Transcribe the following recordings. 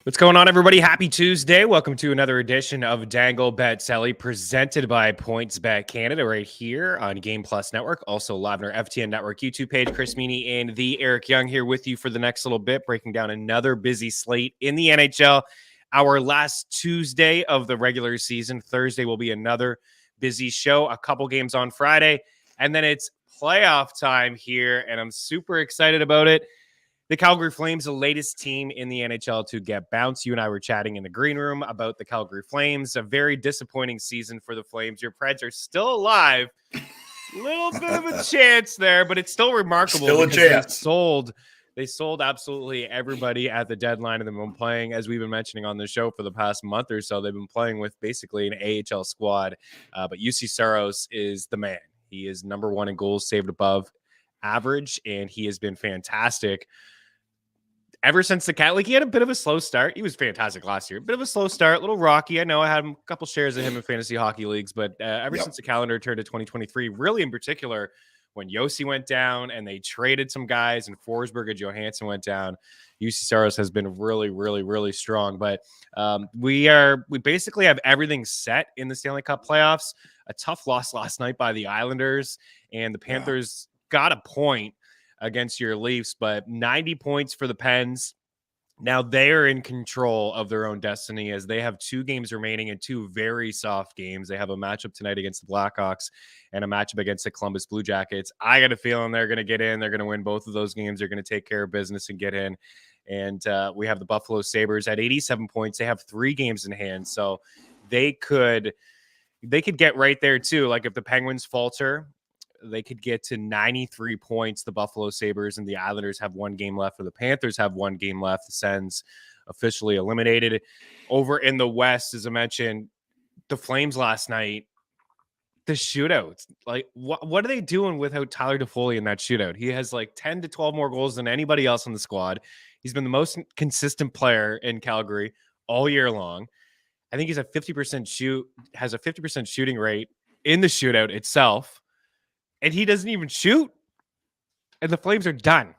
What's going on, everybody? Happy Tuesday. Welcome to another edition of Dangle Bet Selly, presented by PointsBet Canada right here on Game Plus Network. Also live on our FTN Network YouTube page. Chris Meaney and the Eric Young here with you for the next little bit, breaking down another busy slate in the NHL. Our last Tuesday of the regular season. Thursday will be another busy show. A couple games on Friday, and then it's playoff time here, and I'm super excited about it. The Calgary Flames, the latest team in the NHL to get bounced. You and I were chatting in the green room about the Calgary Flames. A very disappointing season for the Flames. Your Preds are still alive. Little bit of a chance there, but it's still remarkable. Still a chance. They sold absolutely everybody at the deadline, and they've been playing, as we've been mentioning on the show for the past month or so. They've been playing with basically an AHL squad, but UC Saros is the man. He is number one in goals saved above average, and he has been fantastic ever since he had a bit of a slow start. He was fantastic last year. Bit of a slow start, a little rocky. I know I had a couple shares of him in fantasy hockey leagues, but ever since the calendar turned to 2023, really in particular, when Yossi went down and they traded some guys and Forsberg and Johansson went down, UC Saros has been really, really, really strong. But we basically have everything set in the Stanley Cup playoffs. A tough loss last night by the Islanders, and the Panthers got a point against your Leafs, but 90 points for the Pens. Now they are in control of their own destiny as they have 2 games remaining and 2 very soft games. They have a matchup tonight against the Blackhawks and a matchup against the Columbus Blue Jackets. I got a feeling they're going to get in. They're going to win both of those games. They're going to take care of business and get in. And we have the Buffalo Sabres at 87 points. They have 3 games in hand, so they could get right there too. Like if the Penguins falter, they could get to 93 points. The Buffalo Sabres and the Islanders have 1 game left, or the Panthers have 1 game left. The Sens officially eliminated. Over in the West, as I mentioned, the Flames last night, the shootout. Like, what are they doing without Tyler Toffoli in that shootout? He has like 10 to 12 more goals than anybody else on the squad. He's been the most consistent player in Calgary all year long. I think has a 50% shooting rate in the shootout itself. And he doesn't even shoot. And the Flames are done.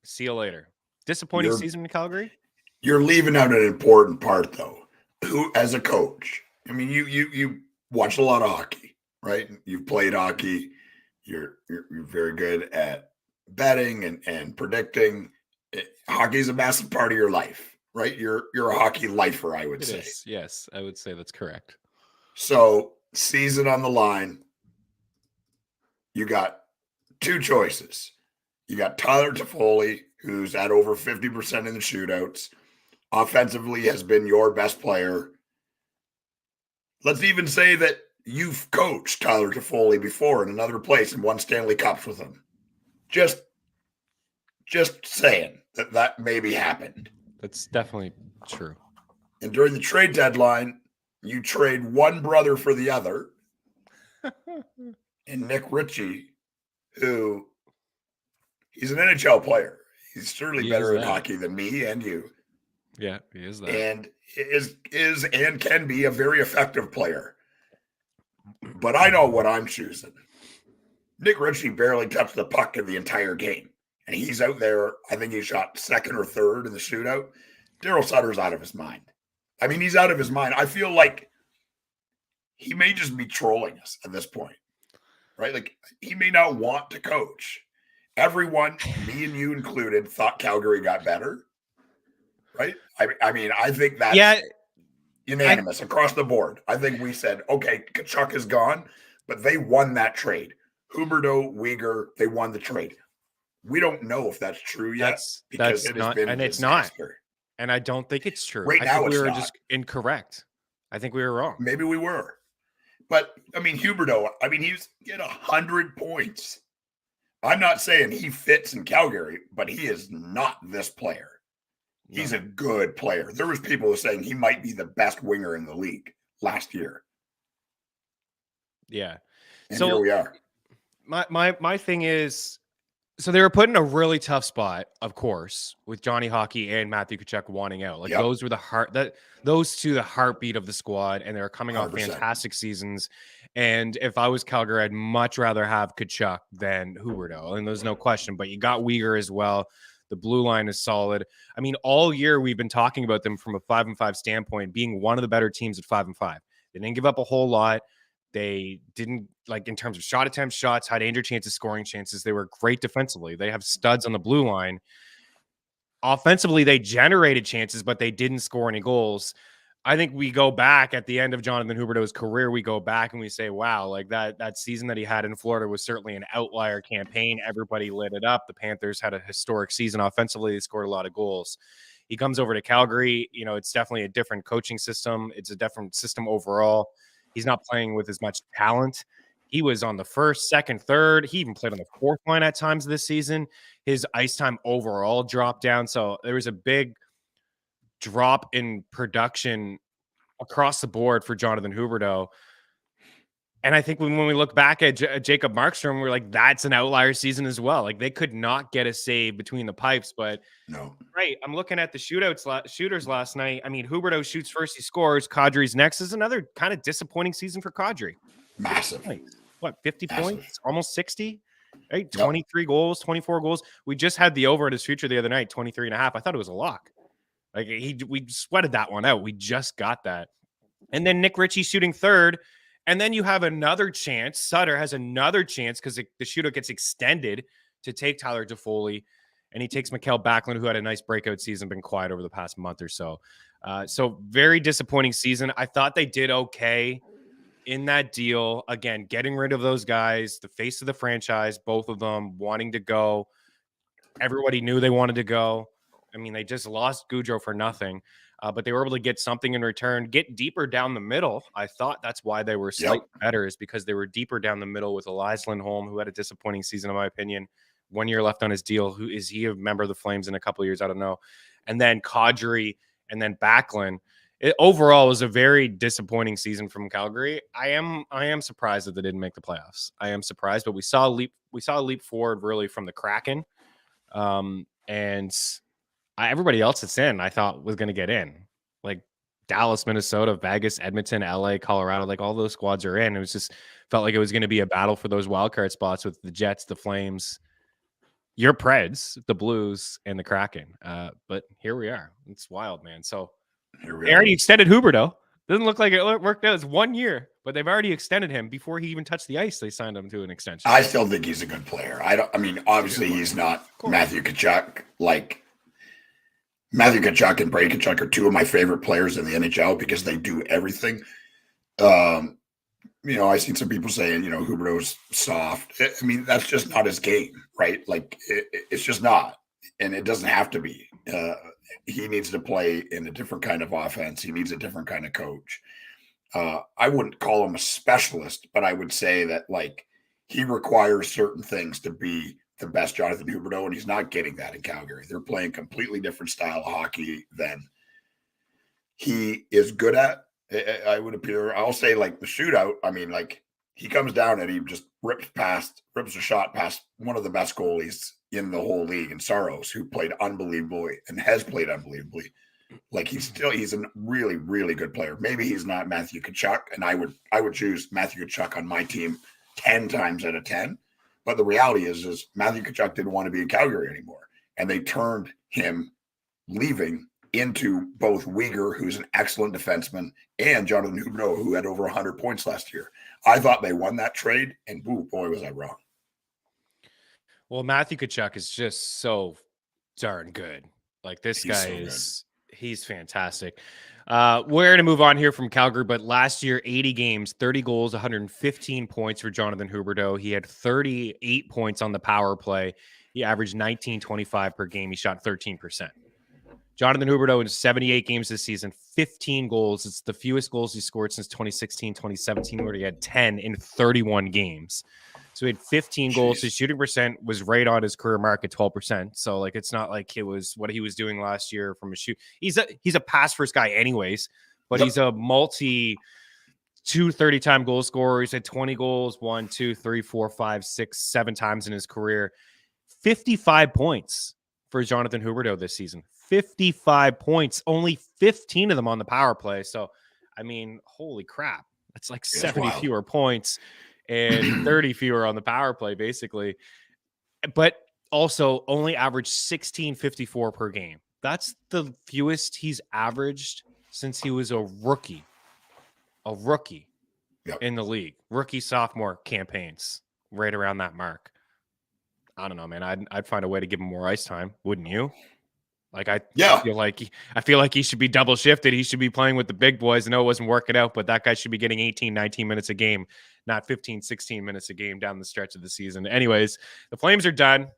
See you later. Disappointing season in Calgary. You're leaving out an important part, though. Who, as a coach, I mean, you watch a lot of hockey, right? You've played hockey. You're very good at betting and predicting. Hockey is a massive part of your life, right? You're a hockey lifer, I would say. Yes, I would say that's correct. So, season on the line. You got 2 choices. You got Tyler Toffoli, who's at over 50% in the shootouts. Offensively has been your best player. Let's even say that you've coached Tyler Toffoli before in another place and won Stanley Cups with him. Just saying that maybe happened. That's definitely true. And during the trade deadline, you trade one brother for the other. And Nick Ritchie, who he's an NHL player. He's certainly better in hockey than me and you. Yeah, he is that. And is and can be a very effective player. But I know what I'm choosing. Nick Ritchie barely touched the puck in the entire game. And he's out there, I think he shot 2nd or 3rd in the shootout. Daryl Sutter's out of his mind. I mean, he's out of his mind. I feel like he may just be trolling us at this point. Right? Like, he may not want to coach. Everyone, me and you included, thought Calgary got better. Right? I mean, I think that's unanimous across the board. I think we said, okay, Tkachuk is gone, but they won that trade. Huberdeau, Weegar, they won the trade. We don't know if that's true yet because it has been a disaster. And I don't think it's true. Right now, we were just incorrect. I think we were wrong. Maybe we were. But, I mean, Huberdeau, he had 100 points. I'm not saying he fits in Calgary, but he is not this player. No. He's a good player. There was people saying he might be the best winger in the league last year. Yeah. And here we are. My thing is, so they were put in a really tough spot, of course, with Johnny Hockey and Matthew Tkachuk wanting out. Like those were those two, the heartbeat of the squad, and they were coming 100%. Off fantastic seasons. And if I was Calgary, I'd much rather have Tkachuk than Huberdeau, and there's no question. But you got Weegar as well. The blue line is solid. I mean, all year we've been talking about them from a 5-5 standpoint, being one of the better teams at 5-5. They didn't give up a whole lot. They didn't, like, in terms of shot attempts, shots, high danger chances, scoring chances. They were great defensively. They have studs on the blue line. Offensively, they generated chances, but they didn't score any goals. I think we go back at the end of Jonathan Huberdeau's career, we go back and we say, wow, like that season that he had in Florida was certainly an outlier campaign. Everybody lit it up. The Panthers had a historic season offensively. They scored a lot of goals. He comes over to Calgary. You know, it's definitely a different coaching system. It's a different system overall. He's not playing with as much talent. He was on the first, second, third. He even played on the fourth line at times this season. His ice time overall dropped down. So there was a big drop in production across the board for Jonathan Huberdeau. And I think when we look back at Jacob Markstrom, we're like, that's an outlier season as well. Like, they could not get a save between the pipes, but no. Right. I'm looking at the shooters last night. I mean, Huberdeau shoots first, he scores. Kadri's next. Is another kind of disappointing season for Kadri. Massive. What, 50 Massive. Points? Almost 60? Right? 23 goals, 24 goals. We just had the over at his future the other night, 23.5. I thought it was a lock. Like, we sweated that one out. We just got that. And then Nick Ritchie shooting third. And then you have another chance. Sutter has another chance because the shootout gets extended to take Tyler Toffoli. And he takes Mikhail Backlund, who had a nice breakout season, been quiet over the past month or so. So very disappointing season. I thought they did okay in that deal. Again, getting rid of those guys, the face of the franchise, both of them wanting to go. Everybody knew they wanted to go. I mean, they just lost Goudreau for nothing, but they were able to get something in return, get deeper down the middle. I thought that's why they were slightly better, is because they were deeper down the middle with Elias Lindholm, who had a disappointing season, in my opinion. 1 year left on his deal. Who is he? A member of the Flames in a couple of years? I don't know. And then Kadri, and then Backlund. It overall was a very disappointing season from Calgary. I am surprised that they didn't make the playoffs. I am surprised, but we saw a leap forward really from the Kraken, and everybody else that's in, I thought was going to get in, like Dallas, Minnesota, Vegas, Edmonton, LA, Colorado. Like, all those squads are in. It was just felt like it was going to be a battle for those wildcard spots with the Jets, the Flames, your Preds, the Blues, and the Kraken. But here we are. It's wild, man. So they already extended Huberdeau. Doesn't look like it worked out. It's 1 year, but they've already extended him before he even touched the ice. They signed him to an extension. I still think he's a good player. I mean, obviously he's not Matthew Tkachuk. Like, Matthew Tkachuk and Brady Tkachuk are two of my favorite players in the NHL because they do everything. You know, I've seen some people saying, you know, Huberdeau's soft. I mean, that's just not his game, right? Like, it's just not. And it doesn't have to be. He needs to play in a different kind of offense. He needs a different kind of coach. I wouldn't call him a specialist, but I would say that, like, he requires certain things to be the best Jonathan Huberdeau, and he's not getting that in Calgary. They're playing completely different style of hockey than he is good at. I would appear. I'll say, like, the shootout. I mean, like, he comes down and he just rips a shot past one of the best goalies in the whole league, in Saros, who played unbelievably and has played unbelievably. Like, he's a really, really good player. Maybe he's not Matthew Tkachuk, and I would choose Matthew Tkachuk on my team 10 times out of 10. But the reality is Matthew Tkachuk didn't want to be in Calgary anymore, and they turned him leaving into both Weegar, who's an excellent defenseman, and Jonathan Huberdeau, who had over 100 points last year. I thought they won that trade, and boy, was I wrong. Well, Matthew Tkachuk is just so darn good. Like, this guy he's fantastic. We're going to move on here from Calgary, but last year, 80 games, 30 goals, 115 points for Jonathan Huberdeau. He had 38 points on the power play. He averaged 19.25 per game. He shot 13%. Jonathan Huberdeau in 78 games this season, 15 goals. It's the fewest goals he scored since 2016, 2017, where he had 10 in 31 games. So he had 15 goals. His shooting percent was right on his career mark at 12%. So, like, it's not like it was what he was doing last year from a shoot. He's a pass first guy anyways, but he's a multi 230-time goal scorer. He's had 20 goals, 1, 2, 3, 4, 5, 6, 7 times in his career. 55 points for Jonathan Huberdeau this season. 55 points, only 15 of them on the power play. So, I mean, holy crap. That's like 70 fewer points and 30 fewer on the power play, basically. But also only averaged 16.54 per game. That's the fewest he's averaged since he was a rookie. Yep. In the league. Rookie sophomore campaigns, right around that mark. I don't know, man. I'd find a way to give him more ice time, wouldn't you? Like I feel like he should be double shifted. He should be playing with the big boys. I know it wasn't working out, but that guy should be getting 18, 19 minutes a game, not 15, 16 minutes a game down the stretch of the season. Anyways, the Flames are done.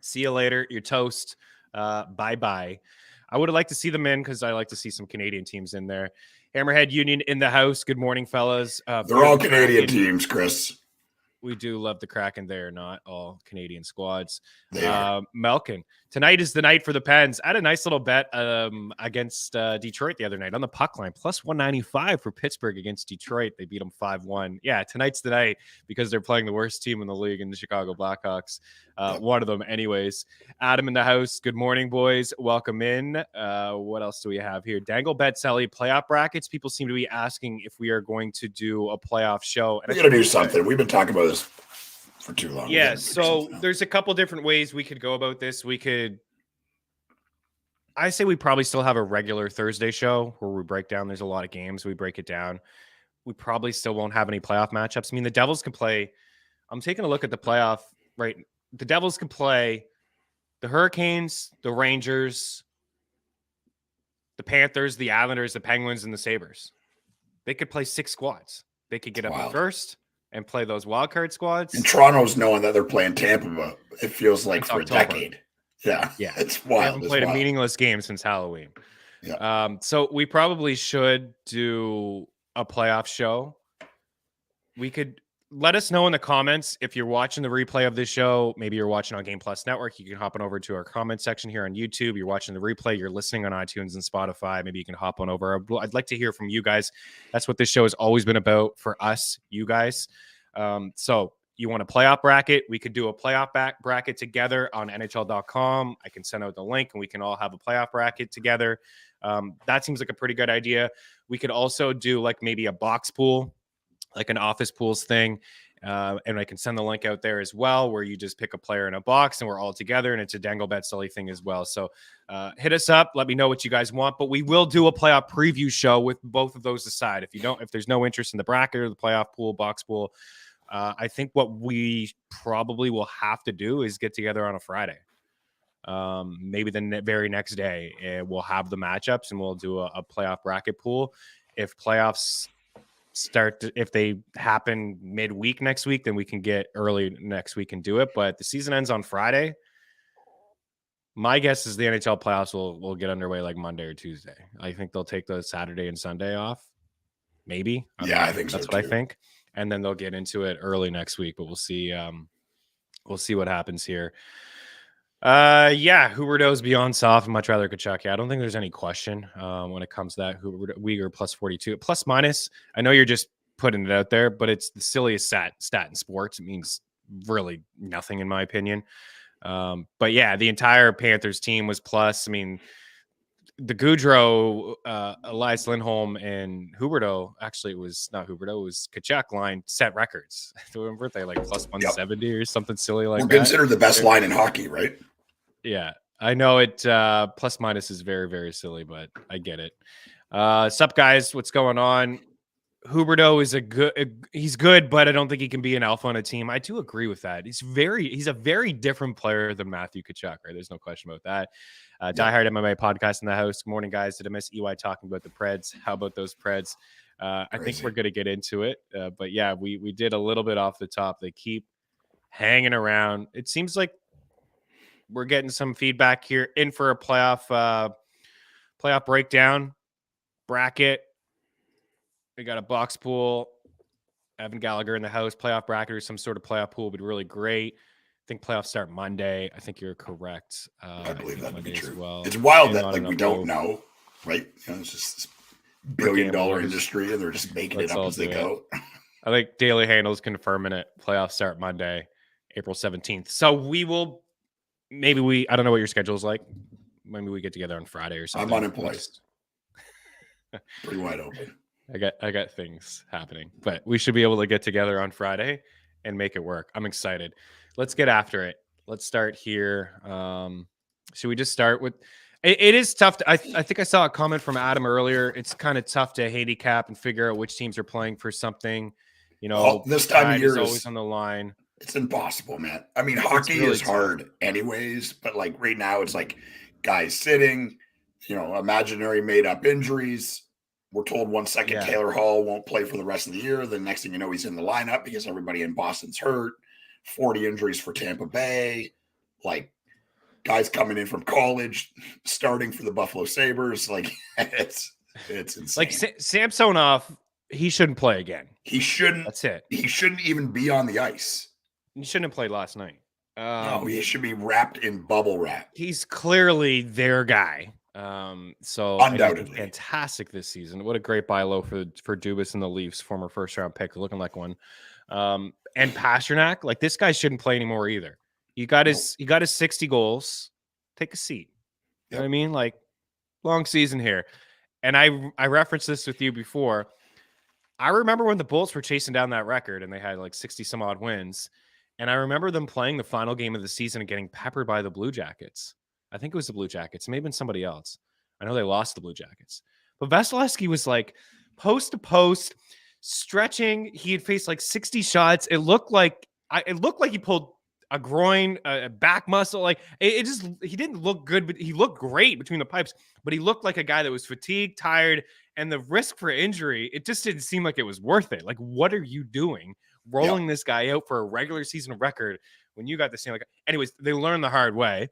See you later. You're toast. Bye-bye. I would like to see them in because I like to see some Canadian teams in there. Hammerhead Union in the house. Good morning, fellas. They're all Canadian teams, Chris. We do love the Kraken. They're not all Canadian squads. They are. Melkin, tonight is the night for the Pens. I had a nice little bet against Detroit the other night on the puck line, plus 195 for Pittsburgh against Detroit. They beat them 5-1. Yeah, tonight's the night because they're playing the worst team in the league in the Chicago Blackhawks. One of them anyways. Adam in the house. Good morning, boys. Welcome in. What else do we have here? Dangle Bet Sally playoff brackets. People seem to be asking if we are going to do a playoff show. And we're going to do something. We've been talking about this for too long. Yeah, so there's a couple different ways we could go about this. I say we probably still have a regular Thursday show where we break down. There's a lot of games. We break it down. We probably still won't have any playoff matchups. I mean, the Devils can play. I'm taking a look at the playoff, right? The Devils can play the Hurricanes, the Rangers, the Panthers, the Islanders, the Penguins, and the Sabres. They could play 6 squads. They could get up at first and play those wild card squads. And Toronto's knowing that they're playing Tampa, but it feels like for October. A decade. Yeah. It's wild. They haven't played a meaningless game since Halloween. Yeah. So we probably should do a playoff show. We could let us know in the comments if you're watching the replay of this show. Maybe you're watching on Game Plus Network. You can hop on over to our comment section here on YouTube. You're watching the replay. You're listening on iTunes and Spotify. Maybe you can hop on over. I'd like to hear from you guys. That's what this show has always been about for us, you guys. So you want a playoff bracket? We could do a playoff bracket together on NHL.com. I can send out the link and we can all have a playoff bracket together. That seems like a pretty good idea. We could also do like maybe a box pool, like an office pools thing. And I can send the link out there as well, where you just pick a player in a box and we're all together, and it's a Dangle Bet Sully thing as well. So hit us up. Let me know what you guys want, but we will do a playoff preview show with both of those aside. If there's no interest in the bracket or the playoff pool, box pool, I think what we probably will have to do is get together on a Friday. Maybe the very next day, and we'll have the matchups and we'll do a playoff bracket pool. If playoffs if they happen midweek next week, then we can get early next week and do it. But the season ends on Friday. My guess is the NHL playoffs will get underway like Monday or Tuesday. I think they'll take the Saturday and Sunday off. Maybe. I think that's what I think. And then they'll get into it early next week, but we'll see. We'll see what happens here. Huberdeau's beyond soft. I'd much rather Tkachuk. I don't think there's any question when it comes to that. Uyghur plus 42, plus minus. I know you're just putting it out there, but it's the silliest stat in sports. It means really nothing in my opinion. But yeah, the entire Panthers team was plus. I mean, the Gaudreau, Elias Lindholm, and Huberdeau, actually it was not Huberdeau, it was Tkachuk line set records. Weren't they like plus 170 or something silly like that? We're considered the best line in hockey, right? Yeah, I know it. Plus minus is very, very silly, but I get it. Sup, guys? What's going on? Huberdeau is he's good, but I don't think he can be an alpha on a team. I do agree with that. He's a very different player than Matthew Tkachuk, right? There's no question about that. Diehard MMA podcast in the house. Good morning, guys. Did I miss EY talking about the Preds? How about those Preds? I think we're going to get into it. But yeah, we did a little bit off the top. They keep hanging around. It seems like we're getting some feedback here. In for a playoff breakdown bracket. We got a box pool. Evan Gallagher in the house. Playoff bracket or some sort of playoff pool would be really great. I think playoffs start Monday. I think you're correct. I believe that would be true. Well. It's wild that we don't know, right? It's just this billion-dollar industry, and they're just making it up as they go. I think Daily Handle's confirming it. Playoffs start Monday, April 17th. So we will. I don't know what your schedule is like. Maybe we get together on Friday or something. I'm unemployed. Pretty wide open. I got things happening, but we should be able to get together on Friday and make it work. I'm excited. Let's get after it. let's start here. Should we just start with? It is tough. I think I saw a comment from Adam earlier. It's kind of tough to handicap and figure out which teams are playing for something. This time of year is always on the line. It's impossible, man. I mean, hockey really is hard anyways, but like right now, it's like guys sitting, imaginary made up injuries. We're told 1 second Taylor Hall won't play for the rest of the year. The next thing you know, he's in the lineup because everybody in Boston's hurt. 40 injuries for Tampa Bay. Like guys coming in from college, starting for the Buffalo Sabres. Like it's insane. Like Samsonov, he shouldn't play again. He shouldn't. That's it. He shouldn't even be on the ice. He shouldn't have played last night. No, he should be wrapped in bubble wrap. He's clearly their guy. So undoubtedly fantastic this season. What a great buy low for Dubas and the Leafs, former first round pick, looking like one. And Pasternak, like this guy shouldn't play anymore either. He got his 60 goals. Take a seat. You know what I mean? Like long season here. And I referenced this with you before. I remember when the Bolts were chasing down that record and they had like 60 some odd wins. And I remember them playing the final game of the season and getting peppered by the Blue Jackets. I think it was the Blue Jackets. It may have been somebody else. I know they lost the Blue Jackets. But Vasilevsky was like post to post, stretching. He had faced like 60 shots. It looked like he pulled a groin, a back muscle. Like he didn't look good, but he looked great between the pipes. But he looked like a guy that was fatigued, tired, and the risk for injury, it just didn't seem like it was worth it. Like, what are you doing? Rolling this guy out for a regular season record when you got the same. Like, anyways, they learned the hard way.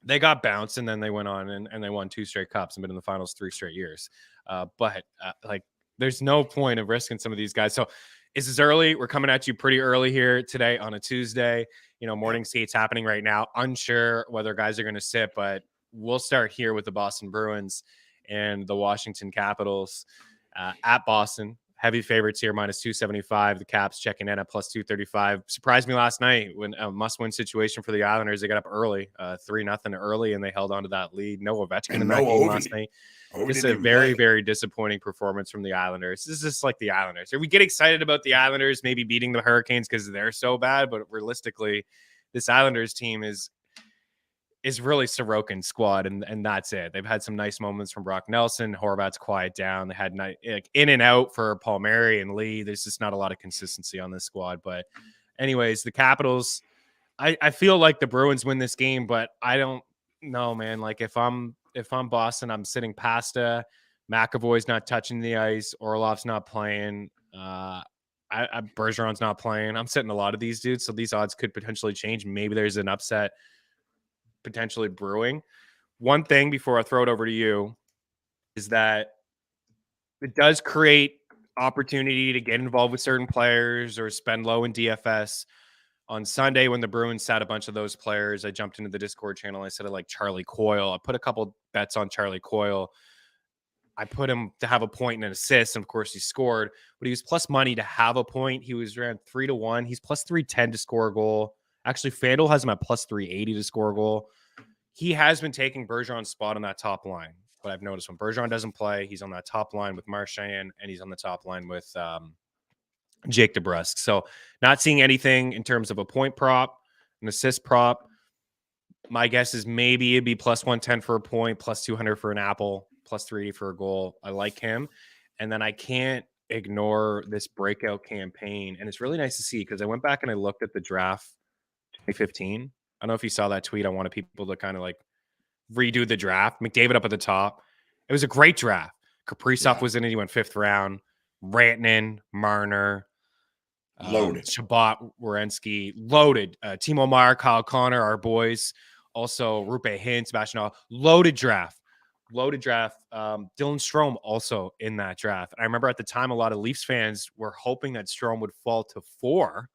They got bounced, and then they went on and they won 2 straight cups and been in the finals 3 straight years. But there's no point of risking some of these guys. So this is early. We're coming at you pretty early here today on a Tuesday. Morning skate's happening right now. Unsure whether guys are going to sit, but we'll start here with the Boston Bruins and the Washington Capitals at Boston. Heavy favorites here, minus 275. The Caps checking in at plus 235. Surprised me last night when a must-win situation for the Islanders. They got up early, 3-0 early, and they held on to that lead. No Ovechkin in that game last night. Just a very, very disappointing performance from the Islanders. This is just like the Islanders. We get excited about the Islanders maybe beating the Hurricanes because they're so bad, but realistically, this Islanders team is really Sorokin squad, and that's it. They've had some nice moments from Brock Nelson. Horvat's quiet down. They had in and out for Palmieri and Lee. There's just not a lot of consistency on this squad. But anyways, the Capitals, I feel like the Bruins win this game, but I don't know, man. Like if I'm Boston, I'm sitting Pasta. McAvoy's not touching the ice. Orlov's not playing. Bergeron's not playing. I'm sitting a lot of these dudes, so these odds could potentially change. Maybe there's an upset potentially brewing. One thing before I throw it over to you is that it does create opportunity to get involved with certain players or spend low in DFS. On Sunday, when the Bruins sat a bunch of those players, I jumped into the Discord channel. I said I like Charlie Coyle. I put a couple bets on Charlie Coyle. I put him to have a point and an assist, and of course he scored. But he was plus money to have a point. He was around 3-1. He's plus 310 to score a goal. Actually, FanDuel has him at plus 380 to score a goal. He has been taking Bergeron's spot on that top line. But I've noticed when Bergeron doesn't play, he's on that top line with Marchand, and he's on the top line with Jake DeBrusk. So not seeing anything in terms of a point prop, an assist prop. My guess is maybe it'd be plus 110 for a point, plus 200 for an apple, plus 380 for a goal. I like him. And then I can't ignore this breakout campaign. And it's really nice to see because I went back and I looked at the draft 2015. I don't know if you saw that tweet. I wanted people to kind of like redo the draft. McDavid up at the top. It was a great draft. Kaprizov was in it. He went 5th round. Rantanen, Marner, loaded. Shabbat, Werenski, loaded. Timo Meyer, Kyle Connor, our boys. Also, Rupe Hintz, Sebastian Aho. Loaded draft. Dylan Strome also in that draft. I remember at the time, a lot of Leafs fans were hoping that Strome would fall to 4.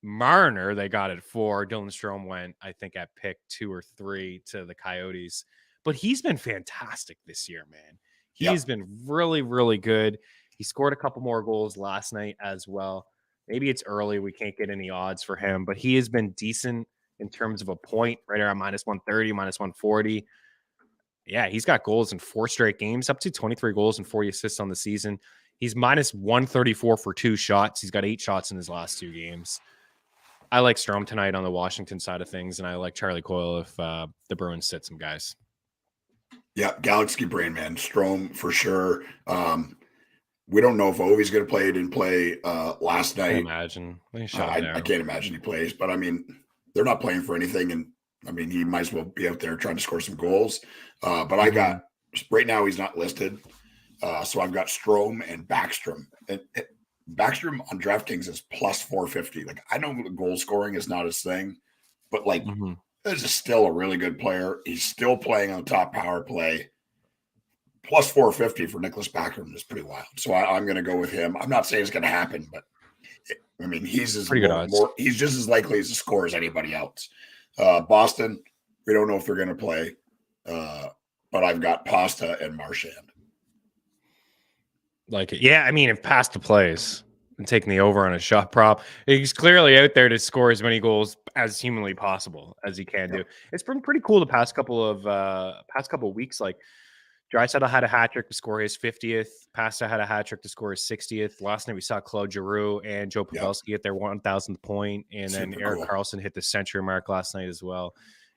Marner, they got it 4. Dylan Strome went, I think, at pick 2 or 3 to the Coyotes. But he's been fantastic this year, man. He has been really, really good. He scored a couple more goals last night as well. Maybe it's early. We can't get any odds for him, but he has been decent in terms of a point, right around minus 130, minus 140. Yeah, he's got goals in 4 straight games, up to 23 goals and 40 assists on the season. He's minus 134 for 2 shots. He's got 8 shots in his last 2 games. I like Strome tonight on the Washington side of things, and I like Charlie Coyle if the Bruins sit some guys. Yeah, Galaxy brain, man. Strome for sure. We don't know if Ovi's going to play. He didn't play last night. I imagine. I can't imagine he plays, but I mean, they're not playing for anything, and I mean, he might as well be out there trying to score some goals. But I got right now he's not listed, so I've got Strome and Backstrom. And Backstrom on DraftKings is plus 450. Like, I know the goal scoring is not his thing, but like this is still a really good player. He's still playing on the top power play. Plus 450 for Nicholas Backstrom is pretty wild. So I'm going to go with him. I'm not saying it's going to happen, but I mean, he's he's just as likely to score as anybody else. Boston, we don't know if they're going to play, but I've got Pasta and Marchand. Like it. Yeah, I mean, if Pasta plays and taking the over on a shot prop, he's clearly out there to score as many goals as humanly possible as he can do. It's been pretty cool the past couple of weeks. Like, Draisaitl had a hat trick to score his 50th. Pasta had a hat trick to score his 60th. Last night we saw Claude Giroux and Joe Pavelski at their 1,000th point, and then Erik Karlsson hit the century mark last night as well.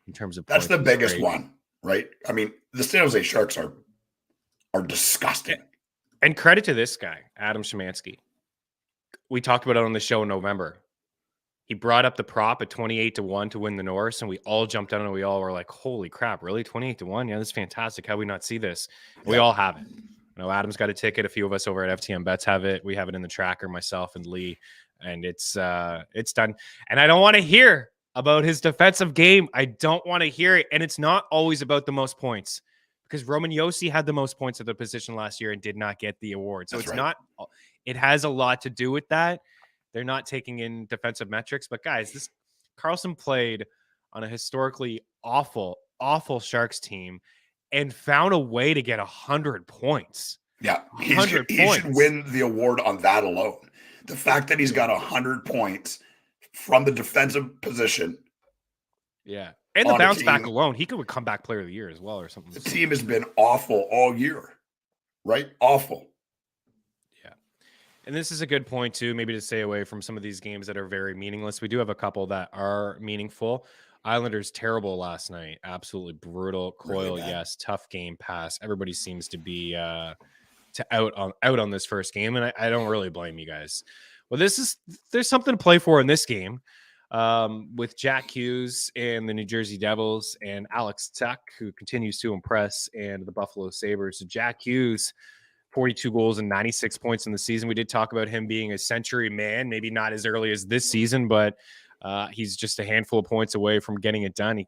In terms of that's the biggest one, right? I mean, the San Jose Sharks are disgusting. And credit to this guy, Adam Szymanski. We talked about it on the show in November. He brought up the prop at 28-1 to win the Norris, and we all jumped out and we all were like, holy crap, really? 28-1? Yeah, this is fantastic. How do we not see this? We all have it. You know, Adam's got a ticket. A few of us over at FTN Bets have it. We have it in the tracker, myself and Lee, and it's done. And I don't want to hear about his defensive game. I don't want to hear it. And it's not always about the most points, because Roman Josi had the most points at the position last year and did not get the award. So it has a lot to do with that. They're not taking in defensive metrics, but guys, this Karlsson played on a historically awful Sharks team and found a way to get 100 points. Yeah, he should win the award on that alone. The fact that he's got 100 points from the defensive position. Yeah. And the bounce back alone, he could come back player of the year as well or something. The team has been awful all year, right? Awful. Yeah. And this is a good point too, maybe to stay away from some of these games that are very meaningless. We do have a couple that are meaningful. Islanders terrible last night. Absolutely brutal. Coyle, really yes. Tough game pass. Everybody seems to be out on this first game, and I don't really blame you guys. Well, there's something to play for in this game. With Jack Hughes and the New Jersey Devils and Alex Tuch, who continues to impress, and the Buffalo Sabres. So Jack Hughes, 42 goals and 96 points in the season. We did talk about him being a century man, maybe not as early as this season, but he's just a handful of points away from getting it done.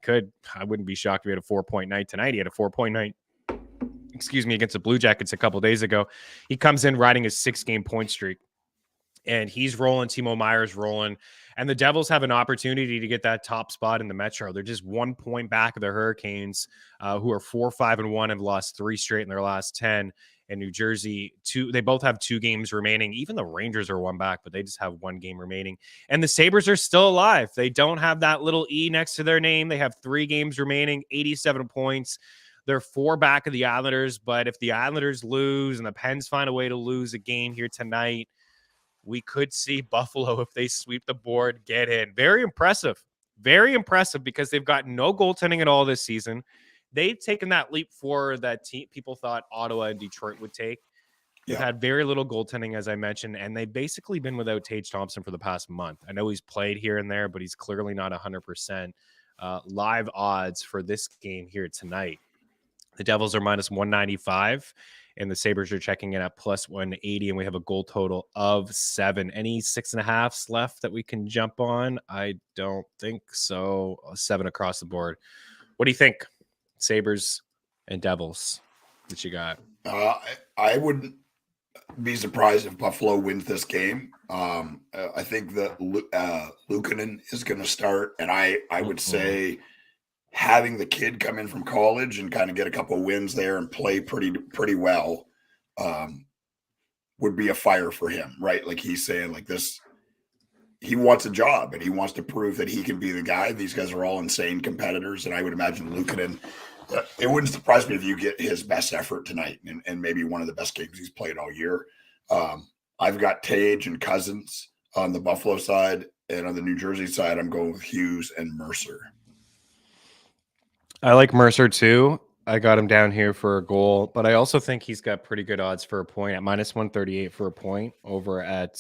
I wouldn't be shocked if he had a 4-point night tonight. He had a 4-point night, against the Blue Jackets a couple days ago. He comes in riding his 6-game point streak, and he's rolling. Timo Meier's rolling. And the Devils have an opportunity to get that top spot in the Metro. They're just 1 point back of the Hurricanes, who are 4-5-1, have lost 3 straight in their last 10. And New Jersey, 2. They both have 2 games remaining. Even the Rangers are 1 back, but they just have 1 game remaining. And the Sabres are still alive. They don't have that little E next to their name. They have 3 games remaining, 87 points. They're 4 back of the Islanders. But if the Islanders lose and the Pens find a way to lose a game here tonight, we could see Buffalo, if they sweep the board, get in. Very impressive. Very impressive, because they've got no goaltending at all this season. They've taken that leap forward that people thought Ottawa and Detroit would take. They've had very little goaltending, as I mentioned, and they've basically been without Tage Thompson for the past month. I know he's played here and there, but he's clearly not 100%. Live odds for this game here tonight: the Devils are minus 195. And the Sabres are checking in at plus 180, and we have a goal total of 7. Any 6.5s left that we can jump on? I don't think so. 7 across the board. What do you think? Sabres and Devils. What you got? I wouldn't be surprised if Buffalo wins this game. I think that Luukkonen is going to start, and I would say having the kid come in from college and kind of get a couple of wins there and play pretty well would be a fire for him, right? Like he's saying, like this, he wants a job and he wants to prove that he can be the guy. These guys are all insane competitors, and I would imagine Luukkonen, it wouldn't surprise me if you get his best effort tonight and maybe one of the best games he's played all year. I've got Tage and Cousins on the Buffalo side, And on the New Jersey side, I'm going with Hughes and Mercer. I like Mercer too. I got him down here for a goal, but I also think he's got pretty good odds for a point at -138 for a point over at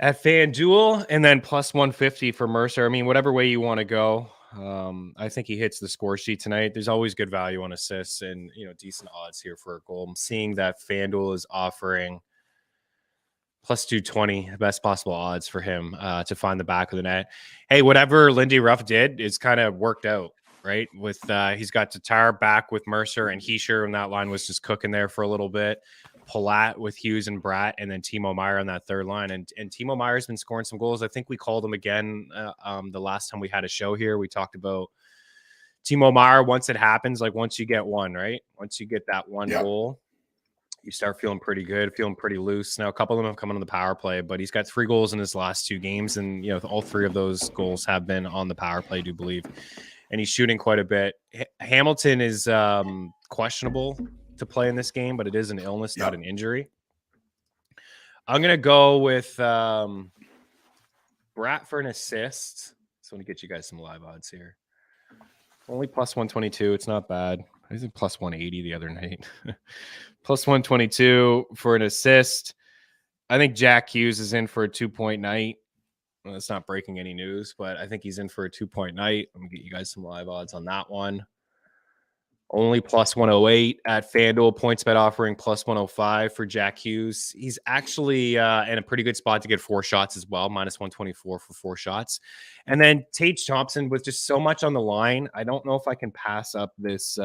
FanDuel, and then +150 for Mercer. I mean, whatever way you want to go. I think he hits the score sheet tonight. There's always good value on assists and, decent odds here for a goal. I'm seeing that FanDuel is offering +220, best possible odds for him to find the back of the net. Hey, whatever Lindy Ruff did is kind of worked out, right? With he's got Tatar back with Mercer and Heischer, and that line was just cooking there for a little bit. Palat with Hughes and Bratt, and then Timo Meier on that third line. And Timo Meier's been scoring some goals. I think we called him again the last time we had a show here. We talked about Timo Meier. Once it happens, like once you get one, right? Once you get that one goal, you start feeling pretty good, feeling pretty loose. Now, a couple of them have come on the power play, but he's got 3 goals in his last 2 games. And, all 3 of those goals have been on the power play, I do believe. And he's shooting quite a bit. Hamilton is questionable to play in this game, but it is an illness, not an injury. I'm going to go with Bratt for an assist. So I want to get you guys some live odds here. Only +122. It's not bad. I think +180 the other night. +122 for an assist. I think Jack Hughes is in for a 2-point night. Well, it's not breaking any news, but I think he's in for a 2-point night. I'm going to get you guys some live odds on that one. Only +108 at FanDuel. PointsBet offering +105 for Jack Hughes. He's actually in a pretty good spot to get 4 shots as well, -124 for 4 shots. And then Tage Thompson with just so much on the line. I don't know if I can pass up this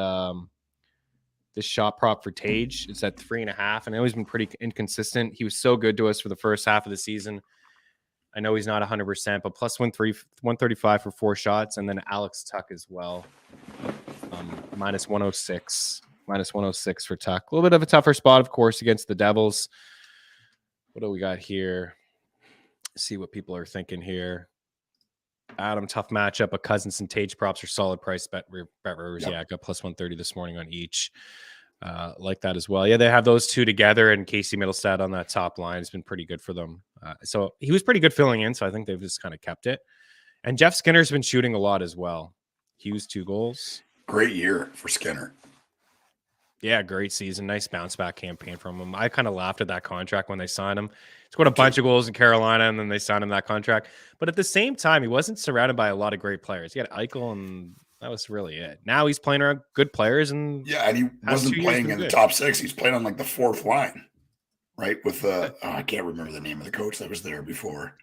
this shot prop for Tage. It's at 3.5, and I know he's been pretty inconsistent. He was so good to us for the first half of the season. I know he's not 100%, but +135 for 4 shots, and then Alex Tuck as well. -106 for Tuck. A little bit of a tougher spot, of course, against the Devils. What do we got here? See what people are thinking here. Adam, tough matchup, but Cousins and Tage props are solid price. Bet Rivers, I got +130 this morning on each. Like that as well. Yeah, they have those 2 together, and Casey Middlestad on that top line has been pretty good for them. So he was pretty good filling in, so I think they've just kind of kept it. And Jeff Skinner's been shooting a lot as well. Hughes 2 goals. Great year for Skinner. Yeah, great season. Nice bounce back campaign from him. I kind of laughed at that contract when they signed him. He scored a bunch of goals in Carolina, and then they signed him that contract. But at the same time, he wasn't surrounded by a lot of great players. He had Eichel, and that was really it. Now he's playing around good players, and and he wasn't playing in the top 6. He's playing on like the 4th line, right? With I can't remember the name of the coach that was there before.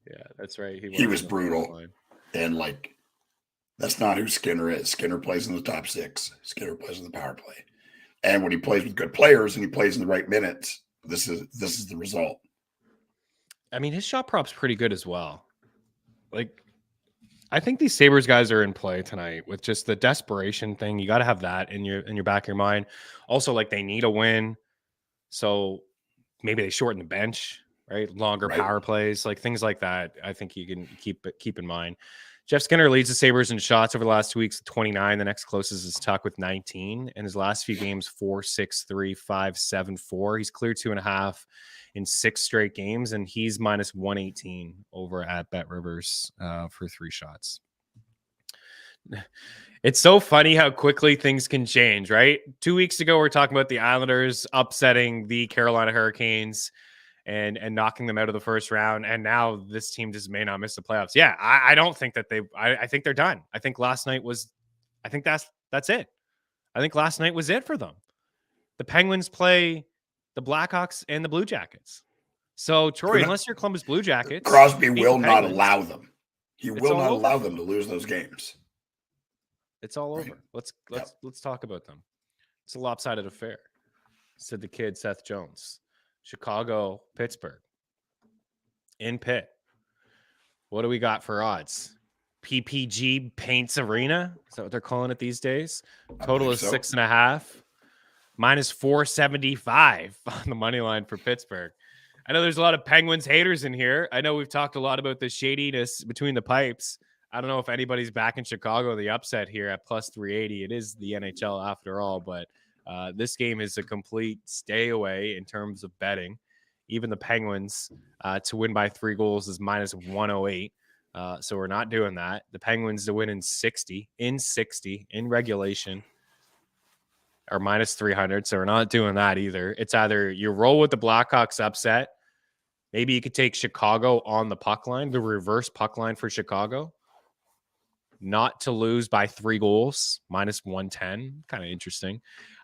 Yeah, that's right. He was brutal, and like. That's not who Skinner is. Skinner plays in the top 6. Skinner plays in the power play. And when he plays with good players and he plays in the right minutes, this is the result. I mean, his shot prop's pretty good as well. Like, I think these Sabres guys are in play tonight with just the desperation thing. You got to have that in your back of your mind. Also, like, they need a win. So maybe they shorten the bench, right? Longer power plays, like things like that. I think you can keep in mind. Jeff Skinner leads the Sabres in shots over the last 2 weeks, 29. The next closest is Tuck with 19. And his last few games, 4-6-3, 5-7-4. He's cleared 2.5 in 6 straight games, and he's -118 over at Bet Rivers for 3 shots. It's so funny how quickly things can change, right? 2 weeks ago, we're talking about the Islanders upsetting the Carolina Hurricanes and knocking them out of the first round. And now this team just may not miss the playoffs. Yeah, I don't think that I think they're done. I think last night was, I think that's it. I think last night was it for them. The Penguins play the Blackhawks and the Blue Jackets. So, Troy, unless you're Columbus Blue Jackets, Crosby will not allow them. He will not allow them to lose those games. It's all over. Let's talk about them. It's a lopsided affair, said the kid Seth Jones. Chicago, Pittsburgh. In Pitt. What do we got for odds? PPG Paints Arena? Is that what they're calling it these days? Total is 6.5. -475 on the money line for Pittsburgh. I know there's a lot of Penguins haters in here. I know we've talked a lot about the shadiness between the pipes. I don't know if anybody's back in Chicago, the upset here at +380. It is the NHL after all, but this game is a complete stay away in terms of betting. Even the Penguins to win by 3 goals is minus 108. So we're not doing that. The Penguins to win in 60 in regulation are minus 300. So we're not doing that either. It's either you roll with the Blackhawks upset. Maybe you could take Chicago on the puck line, the reverse puck line for Chicago. Not to lose by 3 goals, minus 110. Kind of interesting.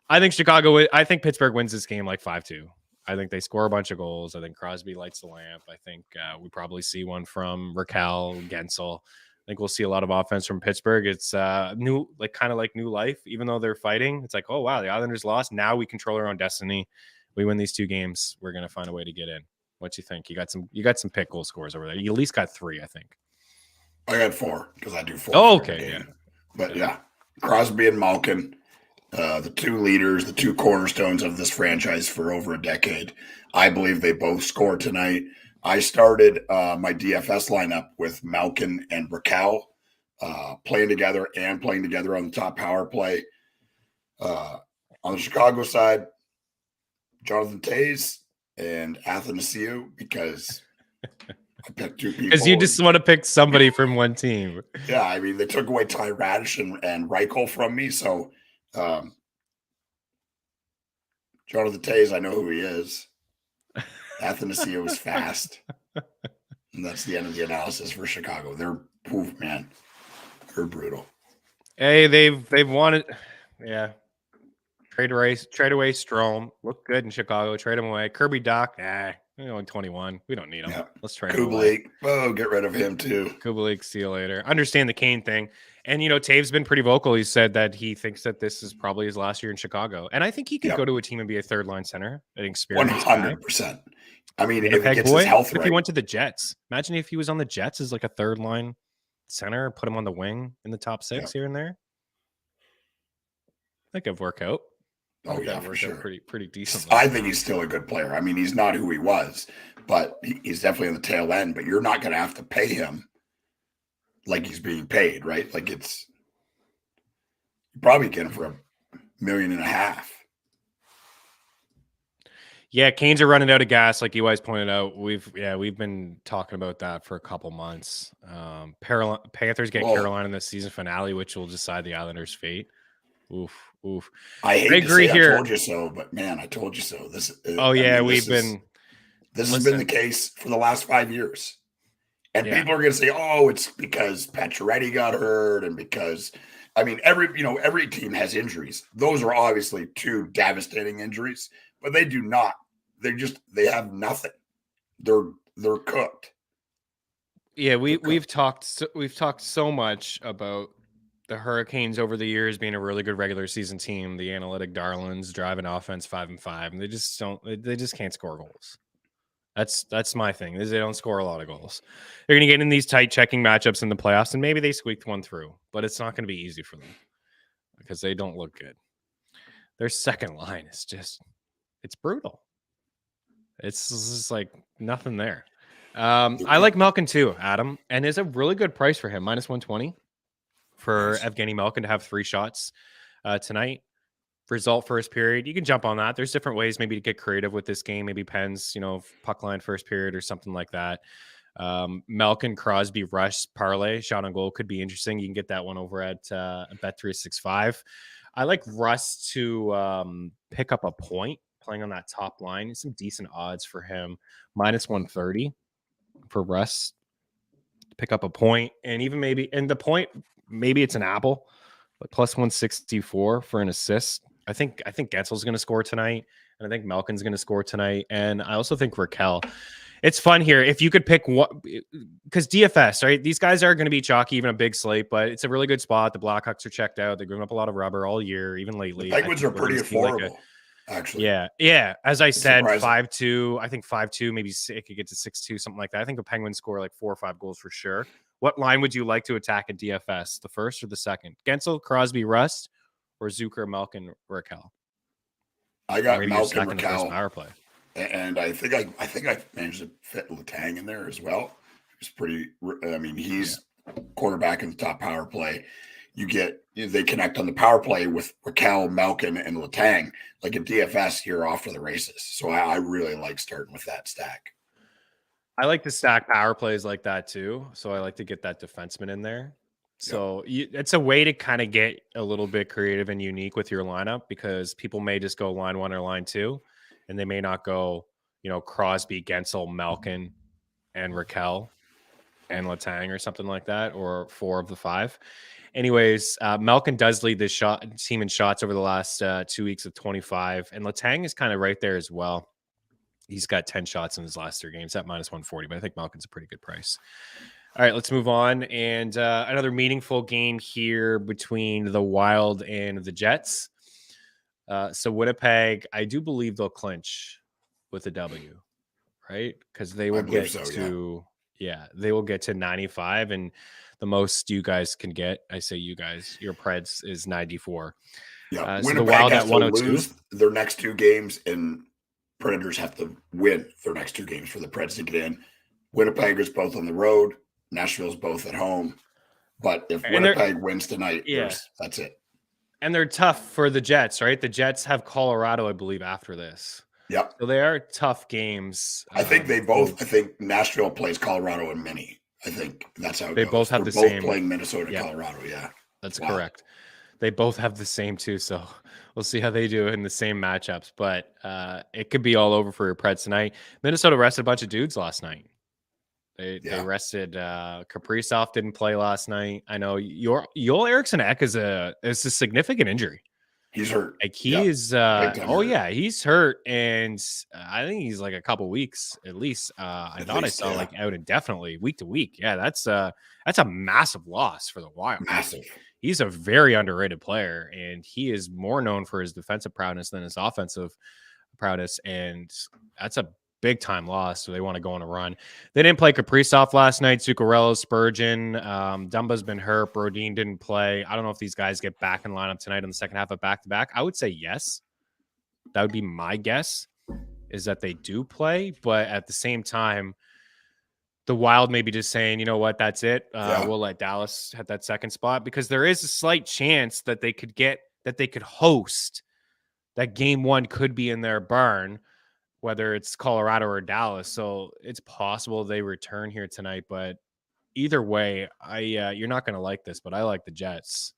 I think Pittsburgh wins this game like 5-2. I think they score a bunch of goals. I think Crosby lights the lamp. I think we probably see one from Raquel, Gensel. I think we'll see a lot of offense from Pittsburgh. It's new life. Even though they're fighting, it's like, oh wow, the Islanders lost. Now we control our own destiny. We win these 2 games. We're gonna find a way to get in. What you think? You got some pick goal scores over there. You at least got 3, I think. I got 4 because I do 4. Oh, okay, yeah. But yeah, Crosby and Malkin, the 2 leaders, the 2 cornerstones of this franchise for over a decade. I believe they both score tonight. I started my DFS lineup with Malkin and Raquel playing together on the top power play. On the Chicago side, Jonathan Toews and Athanasiou, because I picked 2 people. Because you just want to pick somebody from one team. Yeah, I mean, they took away Ty Radish and Reichel from me, so Jonathan Toews, I know who he is. Athanasiou is fast. And that's the end of the analysis for Chicago. They're brutal. Hey, they've wanted, yeah. Trade away Strome. Look good in Chicago. Trade him away. Kirby Doc, only 21. We don't need him. Yeah. Let's trade him away. Get rid of him too. Kubalik, see you later. Understand the Kane thing. And, Taves been pretty vocal. He said that he thinks that this is probably his last year in Chicago. And I think he could go to a team and be a third-line center, an experienced 100%. I mean, if he gets his health right. If he went to the Jets. Imagine if he was on the Jets as like a third-line center, put him on the wing in the top 6 here and there. I think it'd work out. Oh, yeah, for sure. Pretty decent. I think he's still a good player. I mean, he's not who he was, but he's definitely on the tail end. But you're not going to have to pay him like he's being paid, right? Like you probably get him for $1.5 million. Yeah, Canes are running out of gas, like you guys pointed out. We've been talking about that for a couple months. Panthers get Carolina in the season finale, which will decide the Islanders' fate. Oof. I agree here. I told you so, but man, I told you so. This has been the case for the last 5 years. And people are going to say, "Oh, it's because Pacioretty got hurt," and because every team has injuries. Those are obviously 2 devastating injuries, but they do not. They have nothing. They're cooked. Yeah, we've talked so much about the Hurricanes over the years being a really good regular season team, the analytic darlings, driving offense 5-5, and they just can't score goals. That's my thing. Is they don't score a lot of goals. They're going to get in these tight checking matchups in the playoffs, and maybe they squeaked one through, but it's not going to be easy for them because they don't look good. Their second line is it's brutal. It's just like nothing there. I like Malkin too, Adam, and it's a really good price for him, minus 120 for Evgeny Malkin to have 3 shots tonight. Result first period. You can jump on that. There's different ways maybe to get creative with this game. Maybe Pens, puck line first period or something like that. Malkin, Crosby, Rush, parlay, shot on goal could be interesting. You can get that one over at Bet365. I like Russ to pick up a point playing on that top line. Some decent odds for him. Minus 130 for Russ to pick up a point. And even maybe it's an apple, but plus 164 for an assist. I think Gensel's going to score tonight, and I think Malkin's going to score tonight, and I also think Raquel. It's fun here. If you could pick one, because DFS, right? These guys are going to be chalky, even a big slate, but it's a really good spot. The Blackhawks are checked out. They've given up a lot of rubber all year, even lately. The Penguins are pretty affordable, actually. Yeah. As I said, 5-2. I think 5-2, maybe it could get to 6-2, something like that. I think the Penguins score like 4 or 5 goals for sure. What line would you like to attack at DFS? The first or the second? Gensel, Crosby, Rust, or Zucker, Malkin, Raquel? I got Malkin, Raquel. Power play. And I think I managed to fit Letang in there as well. It's pretty. I mean, he's quarterback in the top power play. You get they connect on the power play with Raquel, Malkin, and Letang. Like in DFS, you're off to the races. So I really like starting with that stack. I like to stack power plays like that too. So I like to get that defenseman in there. So it's a way to kind of get a little bit creative and unique with your lineup, because people may just go line 1 or line 2, and they may not go, Crosby, Gensel, Malkin, and Raquel and Letang or something like that, or 4 of the 5. Anyways, Malkin does lead the team in shots over the last 2 weeks of 25, and Letang is kind of right there as well. He's got 10 shots in his last 3 games at minus 140, but I think Malkin's a pretty good price. All right, let's move on. And another meaningful game here between the Wild and the Jets. So Winnipeg, I do believe they'll clinch with a W, right? Because they will get they will get to 95, and the most you guys can get, I say you guys, your Preds, is 94. Yeah, so Winnipeg the Wild has at to 102. lose their next 2 games, and Predators have to win their next 2 games for the Preds to get in. Winnipeg is both on the road. Nashville's both at home. But if Winnipeg wins tonight, that's it. And they're tough for the Jets, right? The Jets have Colorado, I believe, after this. Yep. So they are tough games. I think I think Nashville plays Colorado and Mini. I think that's how it they goes. both have They're the both same. playing Minnesota, Colorado. Yeah. That's correct. They both have the same too. So we'll see how they do in the same matchups. But it could be all over for your Preds tonight. Minnesota rested a bunch of dudes last night. They rested Kaprizov didn't play last night. I know Joel Eriksson Ek is a significant injury. He's hurt. Like he's he's hurt, and I think he's like a couple weeks at least. I saw like out indefinitely, week to week. Yeah, that's a massive loss for the Wild. Massive. He's a very underrated player, and he is more known for his defensive prowess than his offensive prowess, and that's a big time loss. So they want to go on a run. They didn't play Kaprizov last night. Zuccarello, Spurgeon, Dumba's been hurt. Brodin didn't play. I don't know if these guys get back in lineup tonight in the second half of back-to-back. I would say yes. That would be my guess, is that they do play. But at the same time, the Wild may be just saying, you know what, that's it. We'll let Dallas have that second spot, because there is a slight chance that they could host, that game 1 could be in their barn, whether it's Colorado or Dallas. So it's possible they return here tonight. But either way, you're not going to like this, but I like the Jets.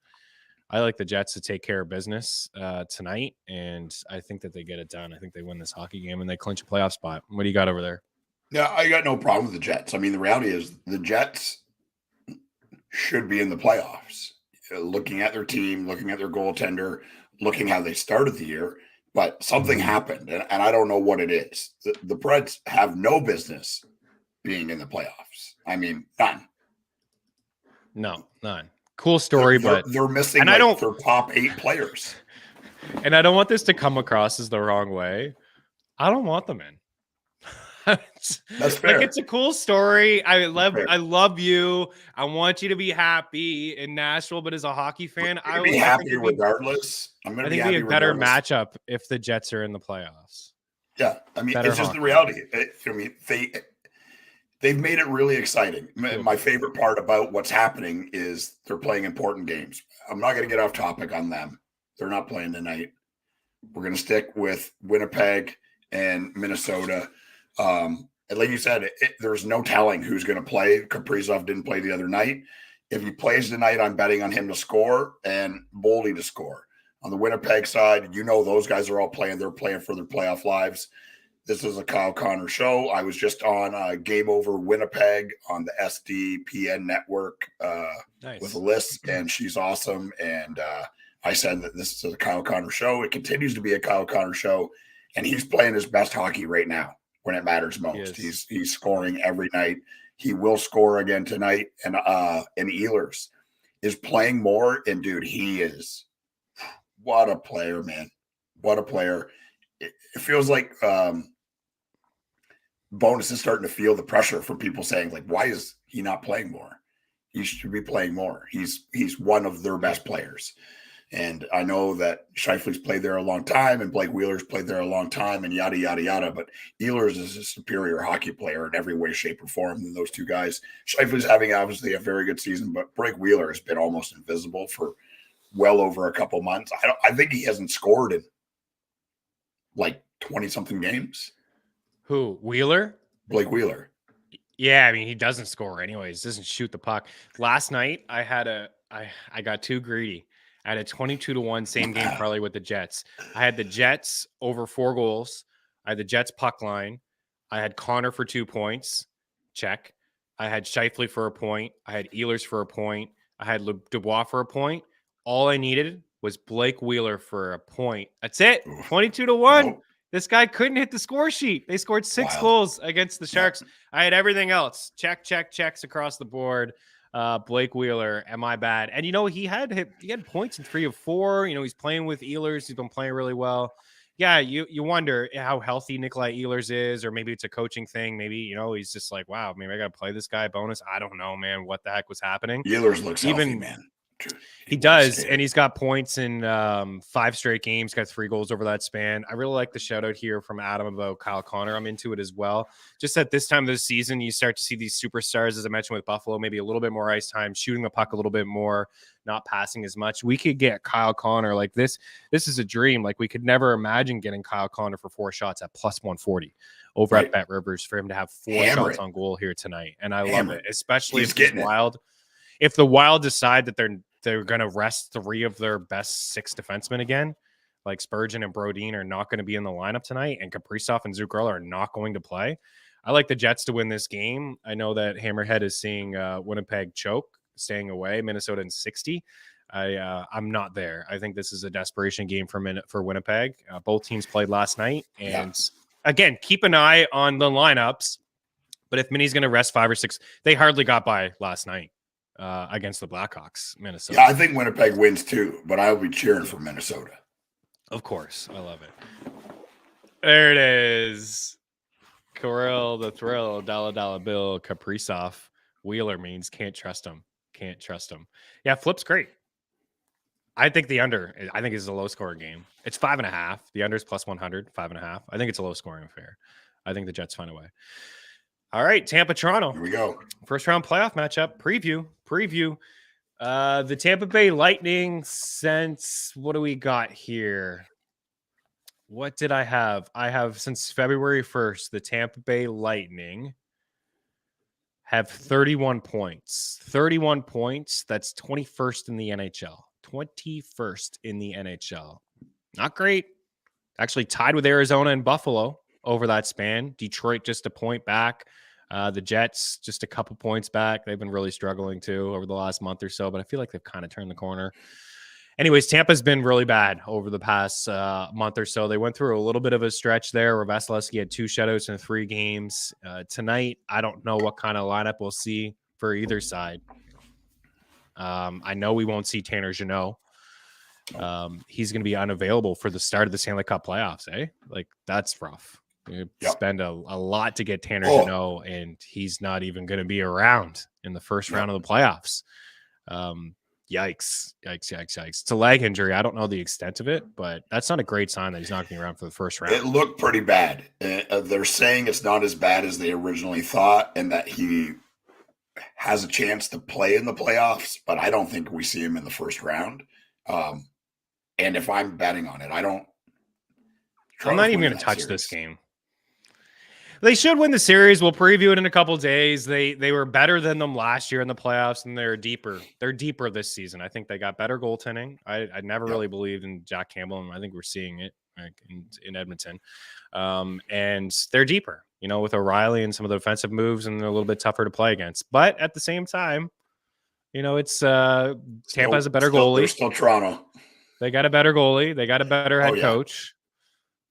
I like the Jets to take care of business tonight, and I think that they get it done. I think they win this hockey game and they clinch a playoff spot. What do you got over there? Yeah, I got no problem with the Jets. I mean, the reality is the Jets should be in the playoffs. Looking at their team, looking at their goaltender, looking how they started the year, but something happened, and I don't know what it is. The Preds have no business being in the playoffs. I mean, none. No, none. Cool story, but they're missing their top 8 players. And I don't want this to come across as the wrong way. I don't want them in. That's fair. Like, it's a cool story. I love you. I want you to be happy in Nashville, but as a hockey fan, I would be happy regardless. I think it'd be a better matchup if the Jets are in the playoffs. Yeah, I mean, it's just the reality. I mean, they've made it really exciting. My favorite part about what's happening is they're playing important games. I'm not going to get off topic on them. They're not playing tonight. We're going to stick with Winnipeg and Minnesota. And like you said, there's no telling who's going to play. Kaprizov didn't play the other night. If he plays tonight, I'm betting on him to score and Boldy to score. On the Winnipeg side, those guys are all playing. They're playing for their playoff lives. This is a Kyle Connor show. I was just on Game Over Winnipeg on the FTN Network with Alyssa, and she's awesome. And I said that this is a Kyle Connor show. It continues to be a Kyle Connor show, and he's playing his best hockey right now when it matters most. He's scoring every night. He will score again tonight. And Ehlers is playing more. And dude, he is what a player, man. What a player. It feels like Bonus is starting to feel the pressure from people saying, like, why is he not playing more? He should be playing more. He's one of their best players. And I know that Scheifele's played there a long time and Blake Wheeler's played there a long time and yada, yada, yada. But Ehlers is a superior hockey player in every way, shape, or form than those two guys. Scheifele's having obviously a very good season, but Blake Wheeler has been almost invisible for well over a couple months. I think he hasn't scored in like 20 something games. Who? Wheeler? Blake Wheeler. Yeah, I mean, he doesn't score anyways. Doesn't shoot the puck. Last night, I got too greedy. I had a 22-1 same game parlay with the Jets. I had the Jets over 4 goals. I had the Jets puck line. I had Connor for 2 points. Check. I had Scheifele for a point. I had Ehlers for a point. I had Dubois for a point. All I needed was Blake Wheeler for a point. That's it. 22-1. Nope. This guy couldn't hit the score sheet. They scored 6 goals against the Sharks. Yep. I had everything else. Checks across the board. Blake Wheeler, am I bad? And, he had points in 3 of 4. He's playing with Ehlers. He's been playing really well. Yeah, you wonder how healthy Nikolai Ehlers is, or maybe it's a coaching thing. Maybe, he's just like, wow, maybe I got to play this guy bonus. I don't know, man, what the heck was happening. Ehlers looks healthy, man. He does, and he's got points in 5 straight games, got 3 goals over that span. I really like the shout out here from Adam about Kyle Connor. I'm into it as well. Just at this time of the season, you start to see these superstars, as I mentioned with Buffalo, maybe a little bit more ice time, shooting the puck a little bit more, not passing as much. We could get Kyle Connor like this. This is a dream. Like, we could never imagine getting Kyle Connor for 4 shots at plus 140 over at Bet Rivers for him to have 4 shots on goal here tonight. And I love it, especially if the Wild. If the Wild decide that they're going to rest 3 of their best 6 defensemen again, like Spurgeon and Brodin are not going to be in the lineup tonight, and Kaprizov and Zuccarello are not going to play. I like the Jets to win this game. I know that Hammerhead is seeing Winnipeg choke, staying away, Minnesota in 60. I'm not there. I think this is a desperation game for Winnipeg. Both teams played last night, and again, keep an eye on the lineups. But if Minnie's going to rest 5 or 6, they hardly got by last night. Against the Blackhawks, Minnesota. Yeah, I think Winnipeg wins too, but I'll be cheering for Minnesota. Of course. I love it. There it is. Kirill the Thrill, Dollar Bill, Kaprizov. Wheeler means can't trust him. Can't trust him. Yeah, Flip's great. I think the under, I think is a low scoring game. It's 5.5. The under is plus 100, 5.5. I think it's a low scoring affair. I think the Jets find a way. All right, Tampa, Toronto. Here we go. First round playoff matchup. Preview. The Tampa Bay Lightning since, what do we got here? What did I have? I have since February 1st, the Tampa Bay Lightning have 31 points. 31 points. That's 21st in the NHL. 21st in the NHL. Not great. Actually tied with Arizona and Buffalo over that span. Detroit just a point back. The Jets just a couple points back. They've been really struggling too over the last month or so, but I feel like they've kind of turned the corner. Anyways, Tampa's been really bad over the past month or so. They went through a little bit of a stretch there where Vasilevsky had 2 shutouts in 3 games. Tonight, I don't know what kind of lineup we'll see for either side. I know we won't see Tanner Jeannot. He's going to be unavailable for the start of the Stanley Cup playoffs, eh? Like, that's rough. You spend a lot to get Tanner Jeannot, and he's not even going to be around in the first round of the playoffs. Yikes. It's a leg injury. I don't know the extent of it, but that's not a great sign that he's not going to be around for the first round. It looked pretty bad. They're saying it's not as bad as they originally thought, and that he has a chance to play in the playoffs, but I don't think we see him in the first round. And if I'm betting on it, I'm not even going to touch this game. They should win the series. We'll preview it in a couple days. They were better than them last year in the playoffs, and they're deeper. They're deeper this season. I think they got better goaltending. I never really believed in Jack Campbell, and I think we're seeing it in Edmonton. And they're deeper, with O'Reilly and some of the defensive moves, and they're a little bit tougher to play against. But at the same time, it's Tampa has a better goalie. They're still Toronto. They got a better goalie. They got a better head coach.